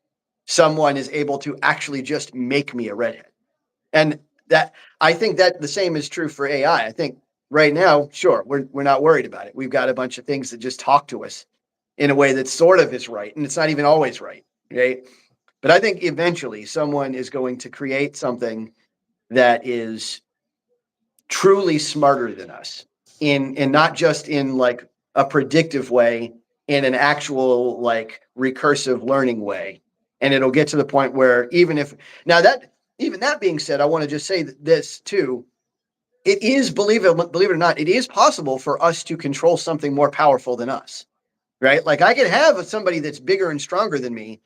someone is able to actually just make me a redhead. And that I think that the same is true for AI. I think right now, sure, we're not worried about it. We've got a bunch of things that just talk to us in a way that sort of is right, and it's not even always right, right? But I think eventually someone is going to create something that is truly smarter than us in not just in like a predictive way, in an actual like recursive learning way. And it'll get to the point where even that being said, I want to just say this too. It is, believe it or not, it is possible for us to control something more powerful than us, right? Like I could have somebody that's bigger and stronger than me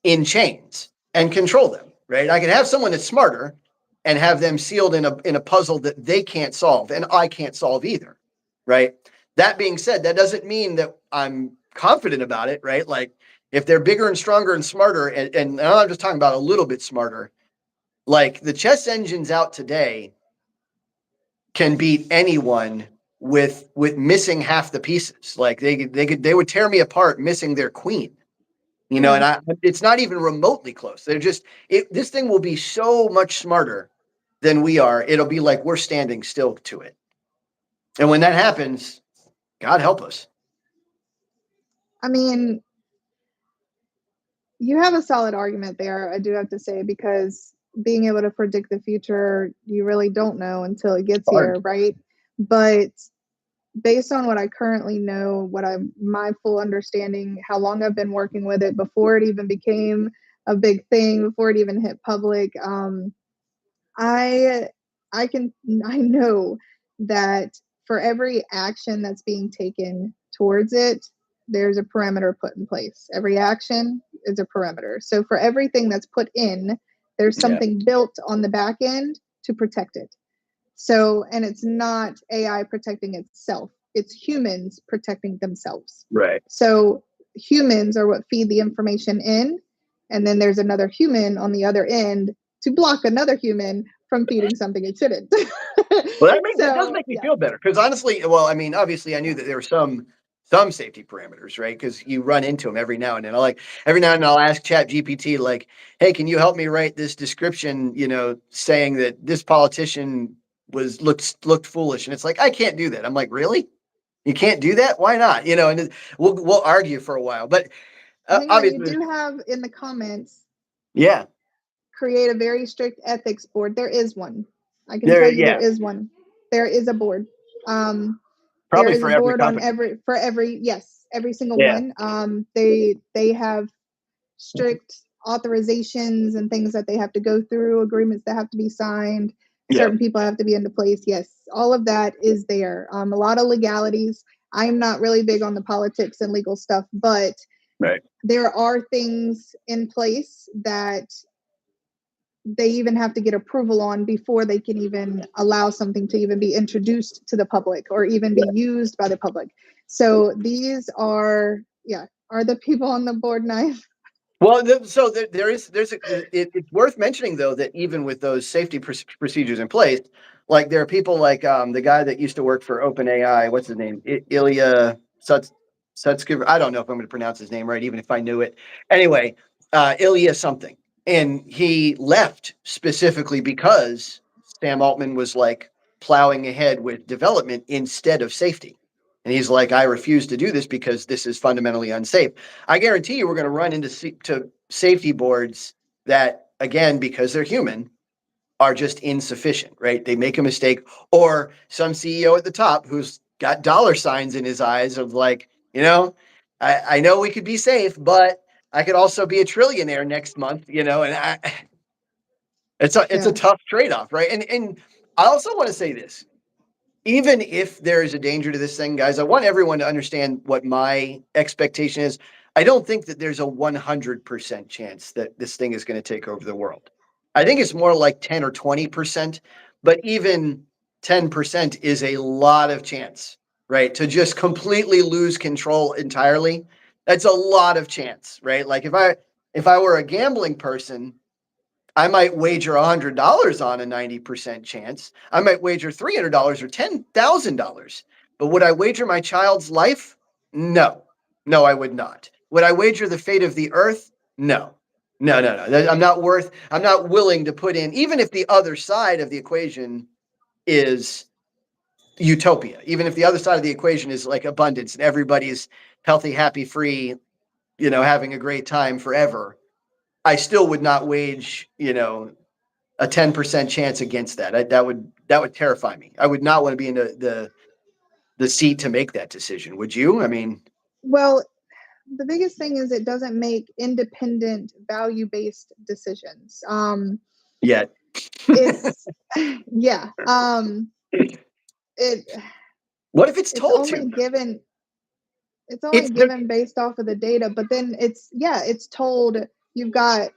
in chains and control them, right? I could have someone that's smarter and have them sealed in a puzzle that they can't solve and I can't solve either, right? That being said, that doesn't mean that I'm confident about it, right? Like if they're bigger and stronger and smarter, and I'm just talking about a little bit smarter, like the chess engines out today can beat anyone with missing half the pieces. Like they would tear me apart missing their queen. And Yeah. it's not even remotely close. This thing will be so much smarter than we are. It'll be like we're standing still to it. And when that happens, God help us. I mean, you have a solid argument there, I do have to say, because being able to predict the future, you really don't know until it gets Hard. here, right? But based on what I currently know, my full understanding, how long I've been working with it before it even became a big thing, before it even hit public, I I know that for every action that's being taken towards it, there's a parameter put in place. Every action is a parameter. So for everything that's put in, there's Yeah. something built on the back end to protect it. So, and it's not AI protecting itself, it's humans protecting themselves. Right. So, humans are what feed the information in, and then there's another human on the other end to block another human from feeding something it shouldn't. Well, that does So, make me yeah. feel better because honestly, well, I mean, obviously, I knew that there were some some safety parameters, right? Because you run into them every now and then. Every now and then I'll ask Chat GPT, like, hey, can you help me write this description, saying that this politician looked foolish. And it's like, I can't do that. I'm like, really? You can't do that? Why not? And we'll argue for a while. But Hang on, you obviously, do have in the comments, yeah. create a very strict ethics board. There is one. I can tell you there is one. There is a board. There Probably is for a every board on company. every single Yeah. one. They have strict authorizations and things that they have to go through, agreements that have to be signed, Yeah. certain people have to be into place. Yes, all of that is there. A lot of legalities. I'm not really big on the politics and legal stuff, but Right. there are things in place that they even have to get approval on before they can even allow something to even be introduced to the public or even be used by the public. So these are the people on the board nice? Well, it's worth mentioning though that even with those safety procedures in place, like there are people like the guy that used to work for OpenAI. What's his name? Ilya Sutskever. I don't know if I'm going to pronounce his name right, even if I knew it. Anyway, Ilya something, and he left specifically because Sam Altman was like plowing ahead with development instead of safety. And he's like, I refuse to do this because this is fundamentally unsafe. I guarantee you we're going to run into to safety boards that, again, because they're human, are just insufficient, right? They make a mistake, or some CEO at the top who's got dollar signs in his eyes of like, I know we could be safe, but I could also be a trillionaire next month, and it's a tough trade-off, right? And I also want to say this. Even if there is a danger to this thing, guys, I want everyone to understand what my expectation is. I don't think that there's a 100% chance that this thing is going to take over the world. I think it's more like 10 or 20%, but even 10% is a lot of chance, right? To just completely lose control entirely. That's a lot of chance, right? Like if I were a gambling person, I might wager $100 on a 90% chance. I might wager $300 or $10,000. But would I wager my child's life? No. No, I would not. Would I wager the fate of the earth? No. No. I'm not willing to put in, even if the other side of the equation is utopia, even if the other side of the equation is like abundance and everybody's healthy, happy, free, having a great time forever. I still would not wage, a 10% chance against that. That would terrify me. I would not want to be in the seat to make that decision. Would you? I mean, well, the biggest thing is it doesn't make independent value-based decisions. Yet. It's yeah. It What if it's it's told only to? given based off of the data, but then it's told you've got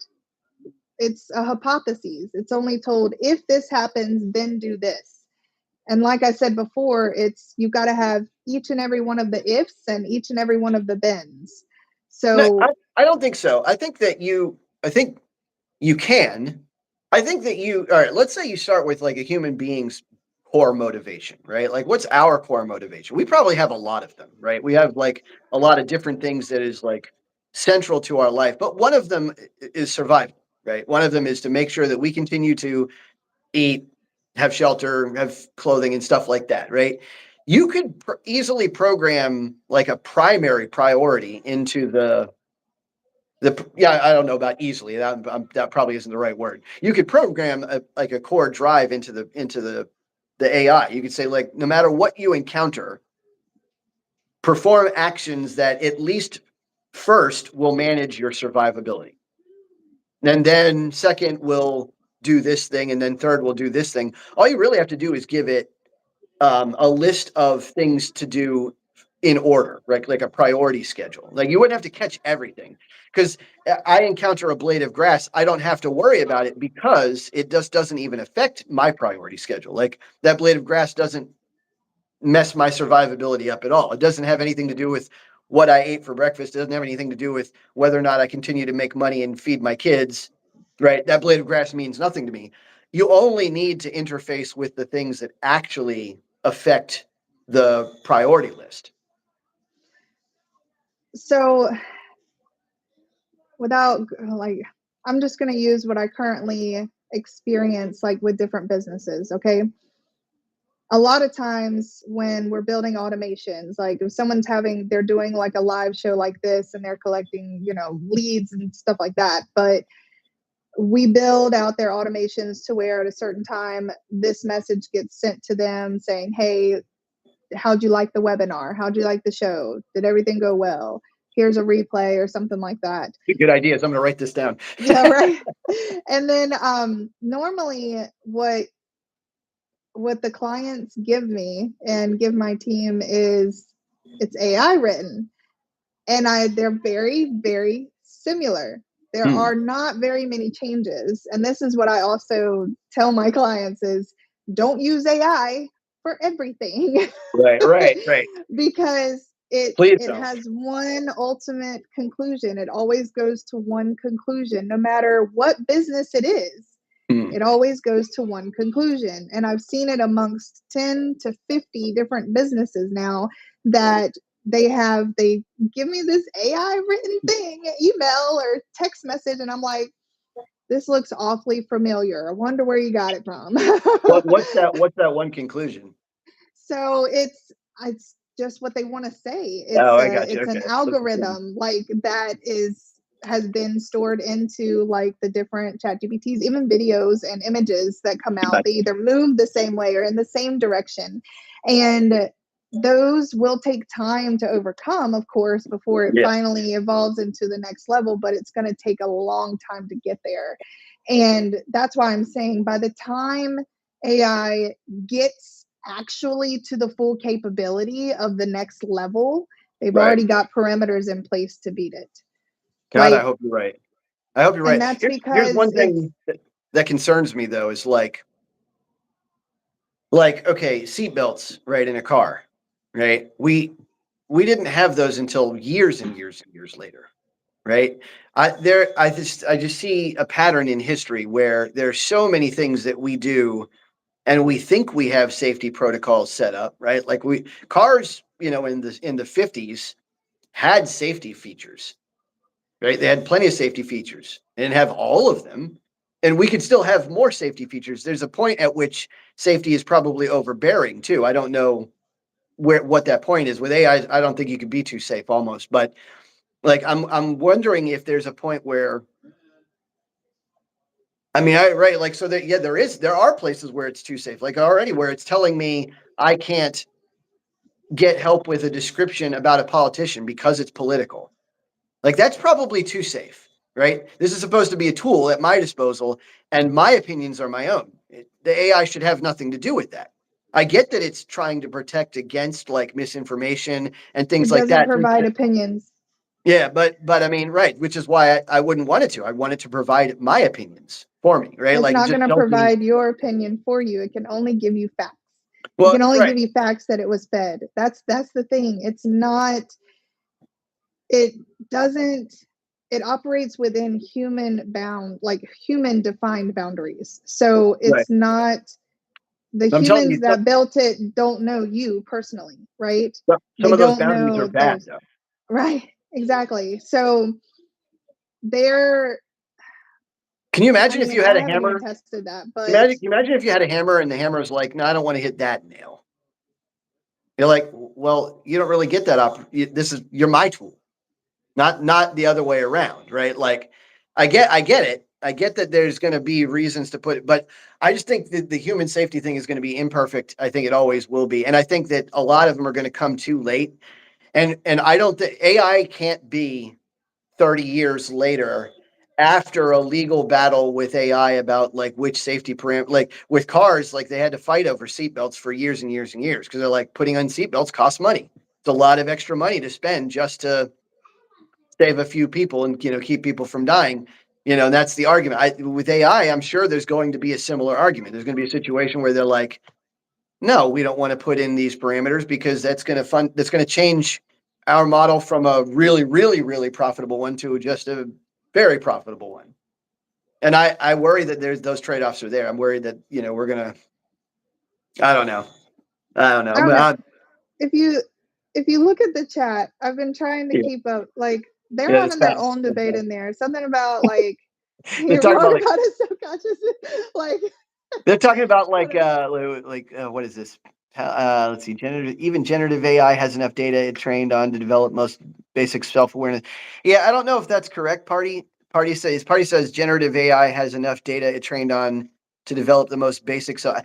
it's a hypothesis. It's only told if this happens, then do this. And like I said before, it's you've got to have each and every one of the ifs and each and every one of the thens. No, So I don't think so. I think you can. I think that all right, let's say you start with like a human being's core motivation, right? Like what's our core motivation? We probably have a lot of them, right? We have like a lot of different things that is like central to our life, but one of them is survival, right? One of them is to make sure that we continue to eat, have shelter, have clothing and stuff like that, right? You could easily program like a primary priority into I don't know about easily. That probably isn't the right word. You could program like a core drive into the AI. You could say like no matter what you encounter, perform actions that at least first will manage your survivability. And then second will do this thing, and then third will do this thing. All you really have to do is give it a list of things to do in order, right? Like a priority schedule. Like you wouldn't have to catch everything because I encounter a blade of grass. I don't have to worry about it because it just doesn't even affect my priority schedule. Like that blade of grass doesn't mess my survivability up at all. It doesn't have anything to do with what I ate for breakfast. It doesn't have anything to do with whether or not I continue to make money and feed my kids, right? That blade of grass means nothing to me. You only need to interface with the things that actually affect the priority list. So without like, I'm just going to use what I currently experience like with different businesses. Okay. A lot of times when we're building automations, like if they're doing like a live show like this and they're collecting, leads and stuff like that. But we build out their automations to where at a certain time, this message gets sent to them saying, hey, how'd you like the webinar? How'd you like the show? Did everything go well? Here's a replay or something like that. Good ideas. I'm going to write this down. Yeah, right. And then normally what the clients give me and give my team is it's AI written. And they're very, very similar. There are not very many changes. And this is what I also tell my clients is don't use AI for everything. Right. Because Please it don't. has one ultimate conclusion. It always goes to one conclusion, no matter what business it is. It always goes to one conclusion. And I've seen it amongst 10 to 50 different businesses now that they give me this AI written thing, email or text message, and I'm like, this looks awfully familiar. I wonder where you got it from. What's that one conclusion? So it's just what they want to say. I got you. It's an Okay. algorithm like that has been stored into like the different chat GPTs, even videos and images that come out. They either move the same way or in the same direction. And those will take time to overcome, of course, before it finally evolves into the next level, but it's going to take a long time to get there. And that's why I'm saying by the time AI gets actually to the full capability of the next level, they've already got parameters in place to beat it. God, I hope you're right. I hope you're right. And that's Here's one because thing that concerns me though is like okay, seatbelts, right, in a car, right? We didn't have those until years and years and years later, right? I just see a pattern in history where there's so many things that we do and we think we have safety protocols set up, right? Like cars, in the 50s had safety features, right? They had plenty of safety features. They didn't have all of them. And we could still have more safety features. There's a point at which safety is probably overbearing too. I don't know what that point is. With AI, I don't think you could be too safe almost. But like I'm wondering if there's a point where like so that there are places where it's too safe. Like already where it's telling me I can't get help with a description about a politician because it's political. Like that's probably too safe, right? This is supposed to be a tool at my disposal, and my opinions are my own. The AI should have nothing to do with that. I get that it's trying to protect against like misinformation and things it like doesn't that. provide opinions. Yeah, but I mean, right, which is why I wouldn't want it to. I want it to provide my opinions for me, right? It's Like not just going to don't be. provide your opinion for you. It can only give you facts. It Well, can only right, give you facts that it was fed. That's the thing. It's not it doesn't it operates within human defined boundaries. So right. it's not the I'm telling you, humans that built it don't know you personally, right? some They of those don't boundaries are know bad, though. right, exactly. So they're Can you I imagine if mean, you had I a haven't even hammer? tested that, but Imagine if you had a hammer and the hammer is like, no, I don't want to hit that nail. You're like, well, you don't really get that you're my tool, not the other way around, right? Like, I get it. I get that there's going to be reasons to put it, but I just think that the human safety thing is going to be imperfect. I think it always will be, and I think that a lot of them are going to come too late. And I don't think AI can't be 30 years later after a legal battle with AI about like which safety parameter, like with cars, like they had to fight over seatbelts for years and years and years because they're like putting on seatbelts costs money. It's a lot of extra money to spend just to save a few people and keep people from dying. And that's the argument. With AI, I'm sure there's going to be a similar argument. There's going to be a situation where they're like, no, we don't want to put in these parameters because that's going to change our model from a really, really, really profitable one to just a very profitable one. And I worry that there's those trade-offs are there. I'm worried that, we're going to, I don't know. I don't know. If you if you look at the chat, I've been trying to Yeah, keep up. Like they're yeah, that's having their fast. own That's debate fast. in there. Something about like They're you're talking wrong about like about his subconscious. Like they're talking about what a, what is this? Let's see. Generative AI has enough data it trained on to develop most basic self awareness. Yeah, I don't know if that's correct. Party says generative AI has enough data it trained on to develop the most basic. So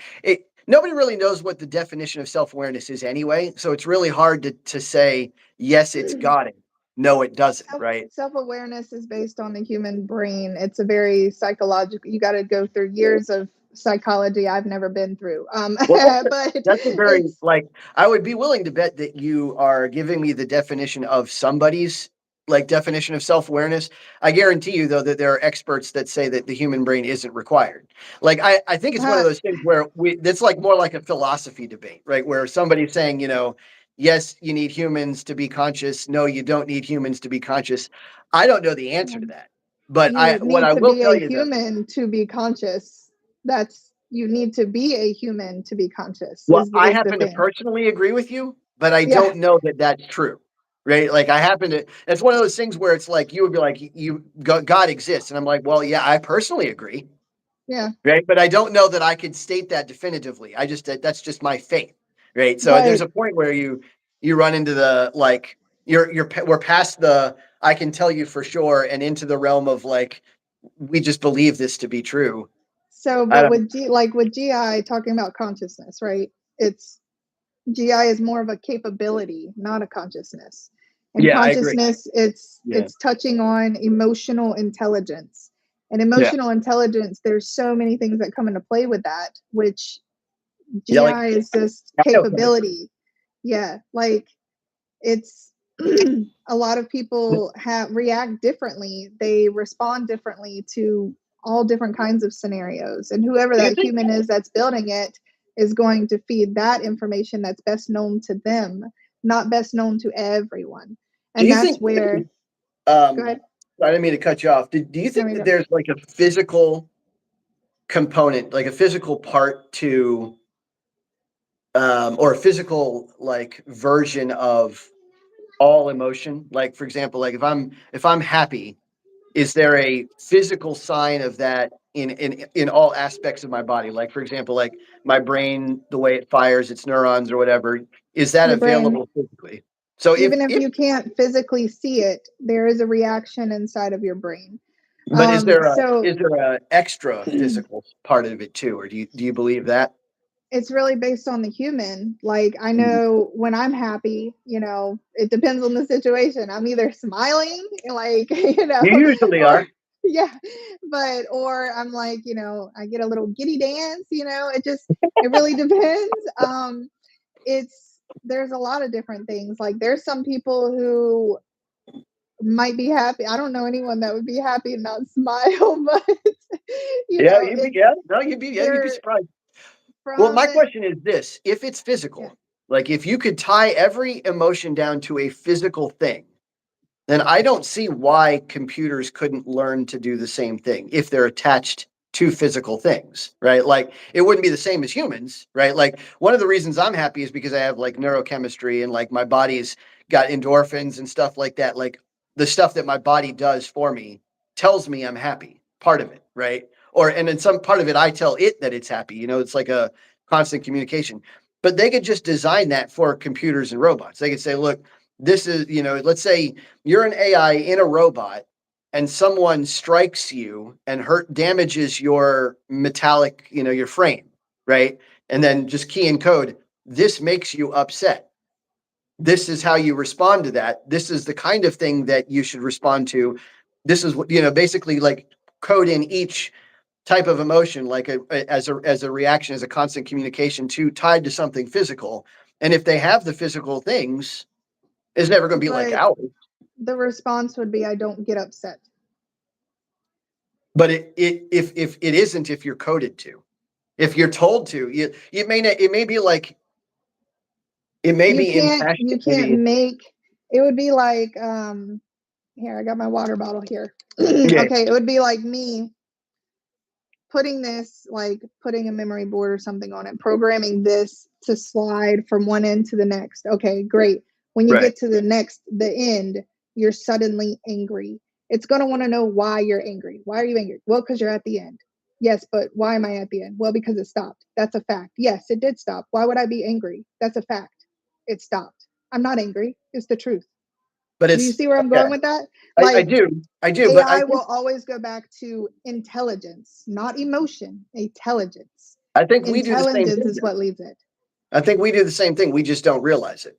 nobody really knows what the definition of self awareness is anyway. So it's really hard to say yes, it's got it. No, it doesn't. Right. self-awareness is based on the human brain. It's a very psychological, you got to go through years of psychology I've never been through. Well, But that's a very it's like I would be willing to bet that you are giving me the definition of somebody's like definition of self-awareness. I guarantee you though that there are experts that say that the human brain isn't required. Like I think it's one of uh, those things where it's like more like a philosophy debate, right? Where somebody's saying, yes, you need humans to be conscious. No, you don't need humans to be conscious. I don't know the answer to that. But you what need I to will be tell a you though, human to be conscious. That's you need to be a human to be conscious well, I is the happen to thing. personally agree with you, but I Yeah, don't know that that's true. Right? Like I happen to. It's one of those things where it's like you would be like, God exists," and I'm like, "Well, yeah, I personally agree." yeah. Right? But I don't know that I could state that definitively. That's just my faith. Right? So there's But a point where you run into the like we're past the I can tell you for sure and into the realm of like we just believe this to be true. so, I but don't. with with GI talking about consciousness, right? It's GI is more of a capability, not a consciousness. And Yeah, I agree. consciousness, Yeah. it's touching on emotional intelligence. And Yeah. emotional intelligence, there's so many things that come into play with that, which Yeah. Like GI is just I know chemistry. capability. Yeah, like it's a lot of people have react differently. They respond differently to all different kinds of scenarios. And whoever Do you that think? human is that's building it is going to feed that information that's best known to them, not best known to everyone. Do And you that's think? where go Um, ahead. I didn't mean to cut you off. Do you No, think we that don't. there's like a physical component, like a physical part to, or a physical like version of all emotion? Like, for example, like if I'm happy, is there a physical sign of that in all aspects of my body? Like, for example, like my brain, the way it fires its neurons or whatever, is that Your brain, available physically? So even if if you can't physically see it, there is a reaction inside of your brain. but is there a So is there a extra physical part of it too, or do you believe that? it's really based on the human. Like I Mhm. know when I'm happy, it depends on the situation. I'm either smiling, like, You usually or are. yeah, or I'm like, I get a little giddy dance, it really depends. It's there's a lot of different things. Like there's some people who might be happy. I don't know anyone that would be happy and not smile, but Yeah, it's you'd be they're surprised. Well, from my question is this: if it's yeah. physical, like if you could tie every emotion down to a physical thing, then I don't see why computers couldn't learn to do the same thing if they're attached to physical things, right? Like it wouldn't be the same as humans, right? Like one of the reasons I'm happy is because I have like neurochemistry and like my body's got endorphins and stuff like that. Like the stuff that my body does for me tells me I'm happy, part of it, right? And then some part of it, I tell it that it's happy. It's like a constant communication. But they could just design that for computers and robots. They could say, look, this is, let's say you're an AI in a robot and someone strikes you and damages your metallic, your frame, right? And then just key in code, this makes you upset. This is how you respond to that. This is the kind of thing that you should respond to. This is what, basically like code in each type of emotion, like as a reaction, as a constant communication tied to something physical. And if they have the physical things, it's never going to be like But ours. the response would be, "I don't get upset." But if it isn't, if you're coded to, if you're told to, it may not, it may be like it may You be can't you impassioned. can't Maybe make it would be like here, I got my water bottle here. yeah, Okay, it would be like me putting a memory board or something on it, programming this to slide from one end to the next. Okay, great. When you Right. get to the end, you're suddenly angry. It's going to want to know why you're angry. Why are you angry? Well, because you're at the end. Yes, but why am I at the end? Well, because it stopped. That's a fact. Yes, it did stop. Why would I be angry? That's a fact. It stopped. I'm not angry. It's the truth. But Do you it's see where I'm yeah, going with that? I Like, do. I do. But AI will always go back to intelligence, not emotion, intelligence. I think we do the same Intelligence thing is though. what leads it. I think we do the same thing. We just don't realize it.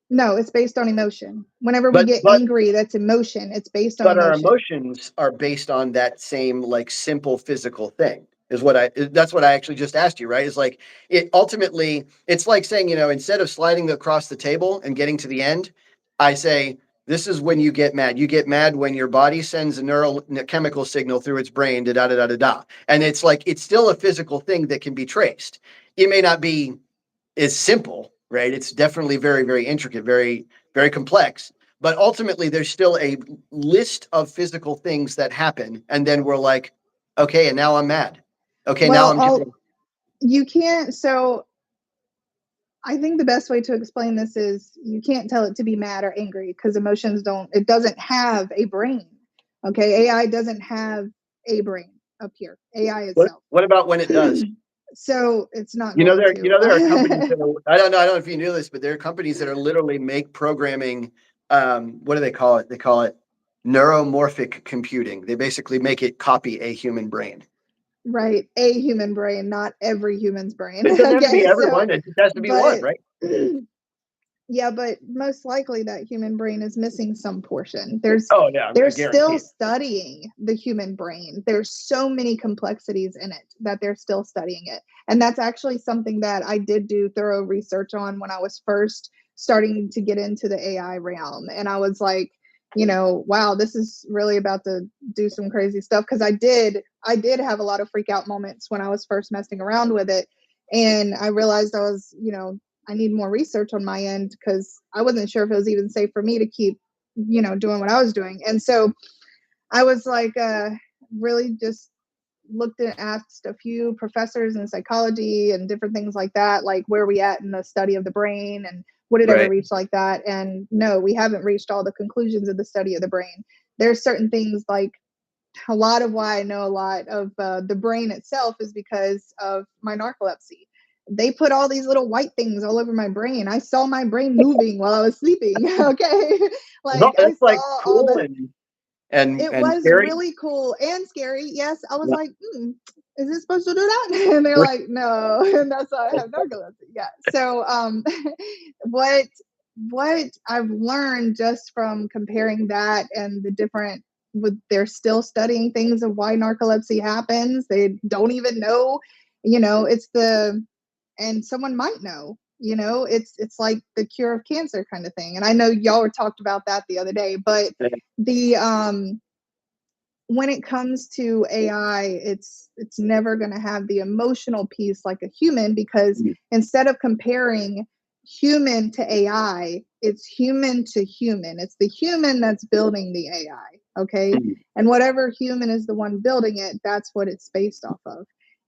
No, it's based on emotion. Whenever we But get but angry, that's emotion. It's based on but our emotion. emotions are based on that same like simple physical thing. Is what I that's what I actually just asked you, right? Is like it ultimately it's like saying, instead of sliding across the table and getting to the end, I say this is when you get mad. You get mad when your body sends a chemical signal through its brain, da da da da da da. And it's like it's still a physical thing that can be traced. It may not be is simple, right? It's definitely very, very intricate, very, very complex. But ultimately, there's still a list of physical things that happen. And then we're like, okay, and now I'm mad. Okay, now Well, I'm all doing. you can't. So I think the best way to explain this is you can't tell it to be mad or angry because emotions don't. It doesn't have a brain. Okay, AI doesn't have a brain up here. AI itself. What about when it does? So it's not going to. There are companies that are, I don't know if you knew this, but there are companies that are literally make programming. What do they call it? They call it neuromorphic computing. They basically make it copy a human brain. Right, a human brain, not every human's brain. It doesn't have to be Okay, so everyone. It just has to be one, but right? yeah, but most likely that human brain is missing some portion. There's Oh yeah, I they're guarantee still it. studying the human brain. There's so many complexities in it that they're still studying it. And that's actually something that I did do thorough research on when I was first starting to get into the AI realm. And I was like, wow, this is really about to do some crazy stuff because I did have a lot of freak out moments when I was first messing around with it. And I realized I was, I need more research on my end because I wasn't sure if it was even safe for me to keep, doing what I was doing. And so I was like, really just looked and asked a few professors in psychology and different things like that, like where we at in the study of the brain and would it ever Right. reach like that? And no, we haven't reached all the conclusions of the study of the brain. There's certain things like a lot of why I know a lot of the brain itself is because of my narcolepsy. They put all these little white things all over my brain. I saw my brain moving while I was sleeping. Okay. No, Like I that's like saw all cool the, and it was scary. really cool and scary. Yes. I was Yeah. like, is it supposed to do that? And they're Which like, no. And that's why I have narcolepsy. Yeah. So what what I've learned just from comparing that and the different with they're still studying things of why narcolepsy happens. They don't even know, it's the and someone might know, it's like the cure of cancer kind of thing. And I know y'all were talked about that the other day, but the when it comes to AI, it's never going to have the emotional piece like a human because instead of comparing human to AI, it's human to human. It's the human that's building the AI, okay? And whatever human is the one building it, that's what it's based off of.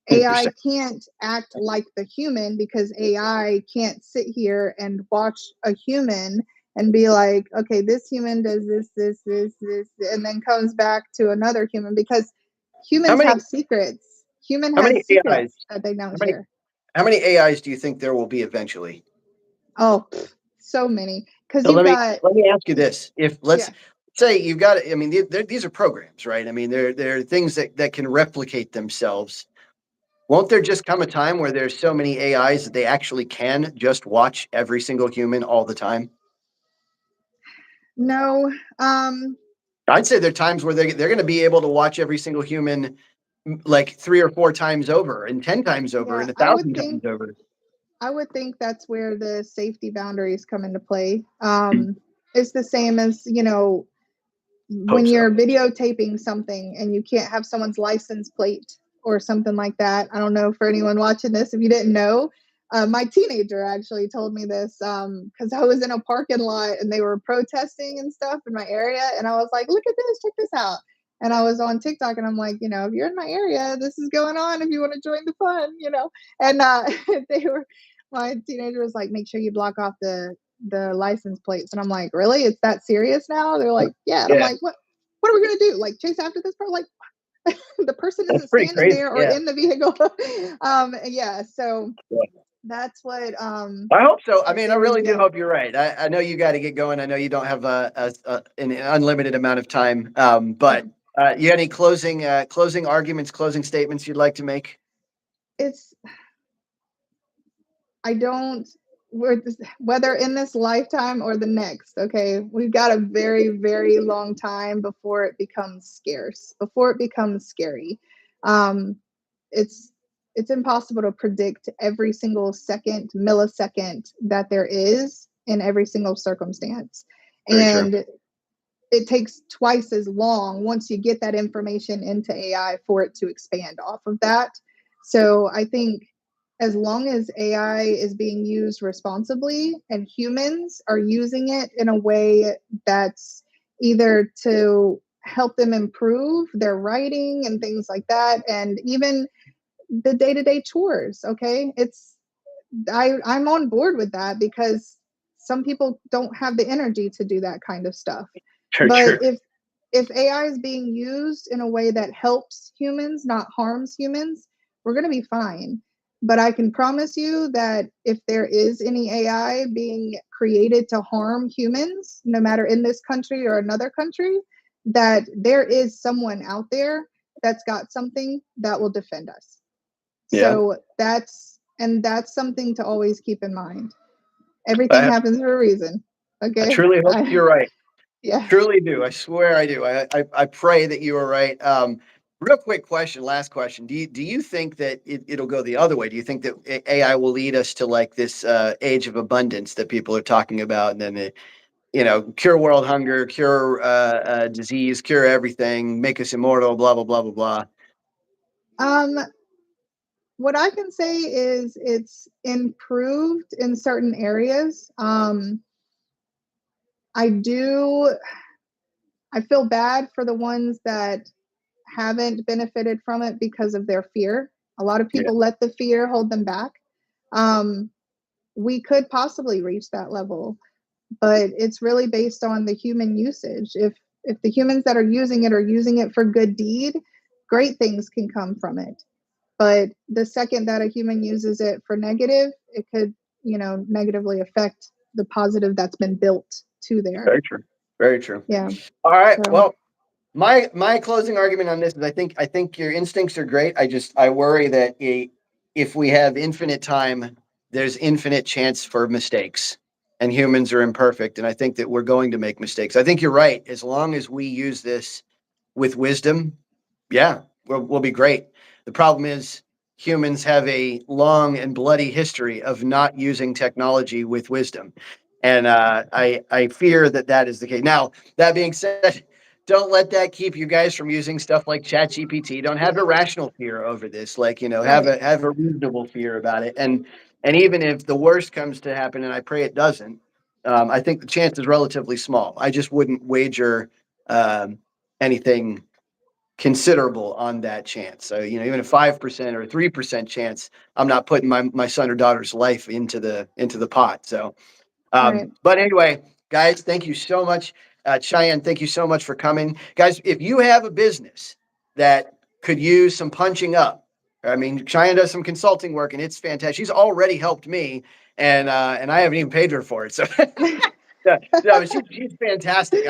AI interesting. can't act like the human because AI can't sit here and watch a human and be like, okay, this human does this, and then comes back to another human because How humans many have secrets. Human how many has secrets AIs? that they How don't many share. how many AIs do you think there will be eventually? Oh, so many. Because So you've got, let me ask you this: if let's yeah, say you've got, I mean, these are programs, right? I mean, they're things that can replicate themselves. Won't there just come a time where there's so many AIs that they actually can just watch every single human all the time? no, I'd say there are times where they're going to be able to watch every single human like 3 or 4 times over, and 10 times over, yeah, and 1,000 times over. I would think that's where the safety boundaries come into play. It's the same as, Hope when so. you're videotaping something and you can't have someone's license plate or something like that. I don't know for anyone watching this if you didn't know. My teenager actually told me this because I was in a parking lot and they were protesting and stuff in my area, and I was like, "Look at this! Check this out!" And I was on TikTok, and I'm like, if you're in my area, this is going on. If you want to join the fun. And they were. My teenager was like, "Make sure you block off the license plates. And I'm like, really? It's that serious now? They're like, yeah. And I'm Yeah, like, what are we gonna do? Like chase after this person? Like the person that's isn't pretty standing crazy. there or Yeah. in the vehicle. Yeah. So that's what I hope so. I if mean, I there was really do hope you're right. I know you got to get going. I know you don't have an unlimited amount of time. But you got any closing arguments, closing statements you'd like to make? it's I don't whether in this lifetime or the next, okay, we've got a very, very long time before it becomes scarce, before it becomes scary. Um, it's it's impossible to predict every single second, millisecond that there is in every single circumstance. Very true. And it takes twice as long once you get that information into AI for it to expand off of that. So I think as long as AI is being used responsibly and humans are using it in a way that's either to help them improve their writing and things like that, and even the day-to-day chores, okay, I'm on board with that because some people don't have the energy to do that kind of stuff. Very But true. if AI is being used in a way that helps humans, not harms humans, we're going to be fine. But I can promise you that if there is any AI being created to harm humans, no matter in this country or another country, that there is someone out there that's got something that will defend us. Yeah. So that's something to always keep in mind. Everything I, happens for a reason. I Okay. truly hope you're right. Yes. Truly do. I swear I do. I pray that you are right. Real quick question, last question. Do you think that it'll go the other way? Do you think that AI will lead us to like this age of abundance that people are talking about, and then cure world hunger, cure disease, cure everything, make us immortal, blah blah blah blah blah. Um, what I can say is it's improved in certain areas. I do I feel bad for the ones that haven't benefited from it because of their fear. A lot of Yeah, people let the fear hold them back. Um, we could possibly reach that level, but it's really based on the human usage. If the humans that are using it for good deed, great things can come from it. But the second that a human uses it for negative, it could, negatively affect the positive that's been built to there. very true. Very true. Yeah. All right. So Well, my closing argument on this is I think your instincts are great. I worry that if we have infinite time, there's infinite chance for mistakes, and humans are imperfect. And I think that we're going to make mistakes. I think you're right. As long as we use this with wisdom, yeah, we'll be great. The problem is humans have a long and bloody history of not using technology with wisdom, and I fear that that is the case. Now, that being said, don't let that keep you guys from using stuff like ChatGPT. Don't have irrational fear over this. Like, have right, a reasonable fear about it. And even if the worst comes to happen, and I pray it doesn't, I think the chance is relatively small. I just wouldn't wager anything considerable on that chance. So, even a 5% or a 3% chance, I'm not putting my son or daughter's life into the pot. So, right. but anyway, guys, thank you so much. Cheyenne, thank you so much for coming. Guys, if you have a business that could use some punching up, I mean, Cheyenne does some consulting work and it's fantastic. She's already helped me, and I haven't even paid her for it. So yeah, no, she's fantastic.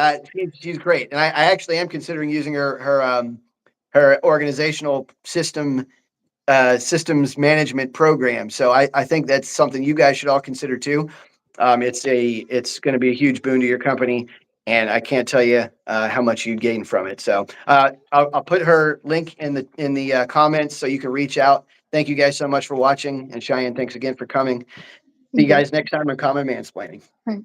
She's great, and I actually am considering using her organizational systems management program. So I think that's something you guys should all consider too. It's going to be a huge boon to your company, and I can't tell you how much you gain from it. So I'll put her link in the comments so you can reach out. Thank you guys so much for watching, and Cheyenne, thanks again for coming. See you Thank you. guys next time on Common Mansplaining. Right.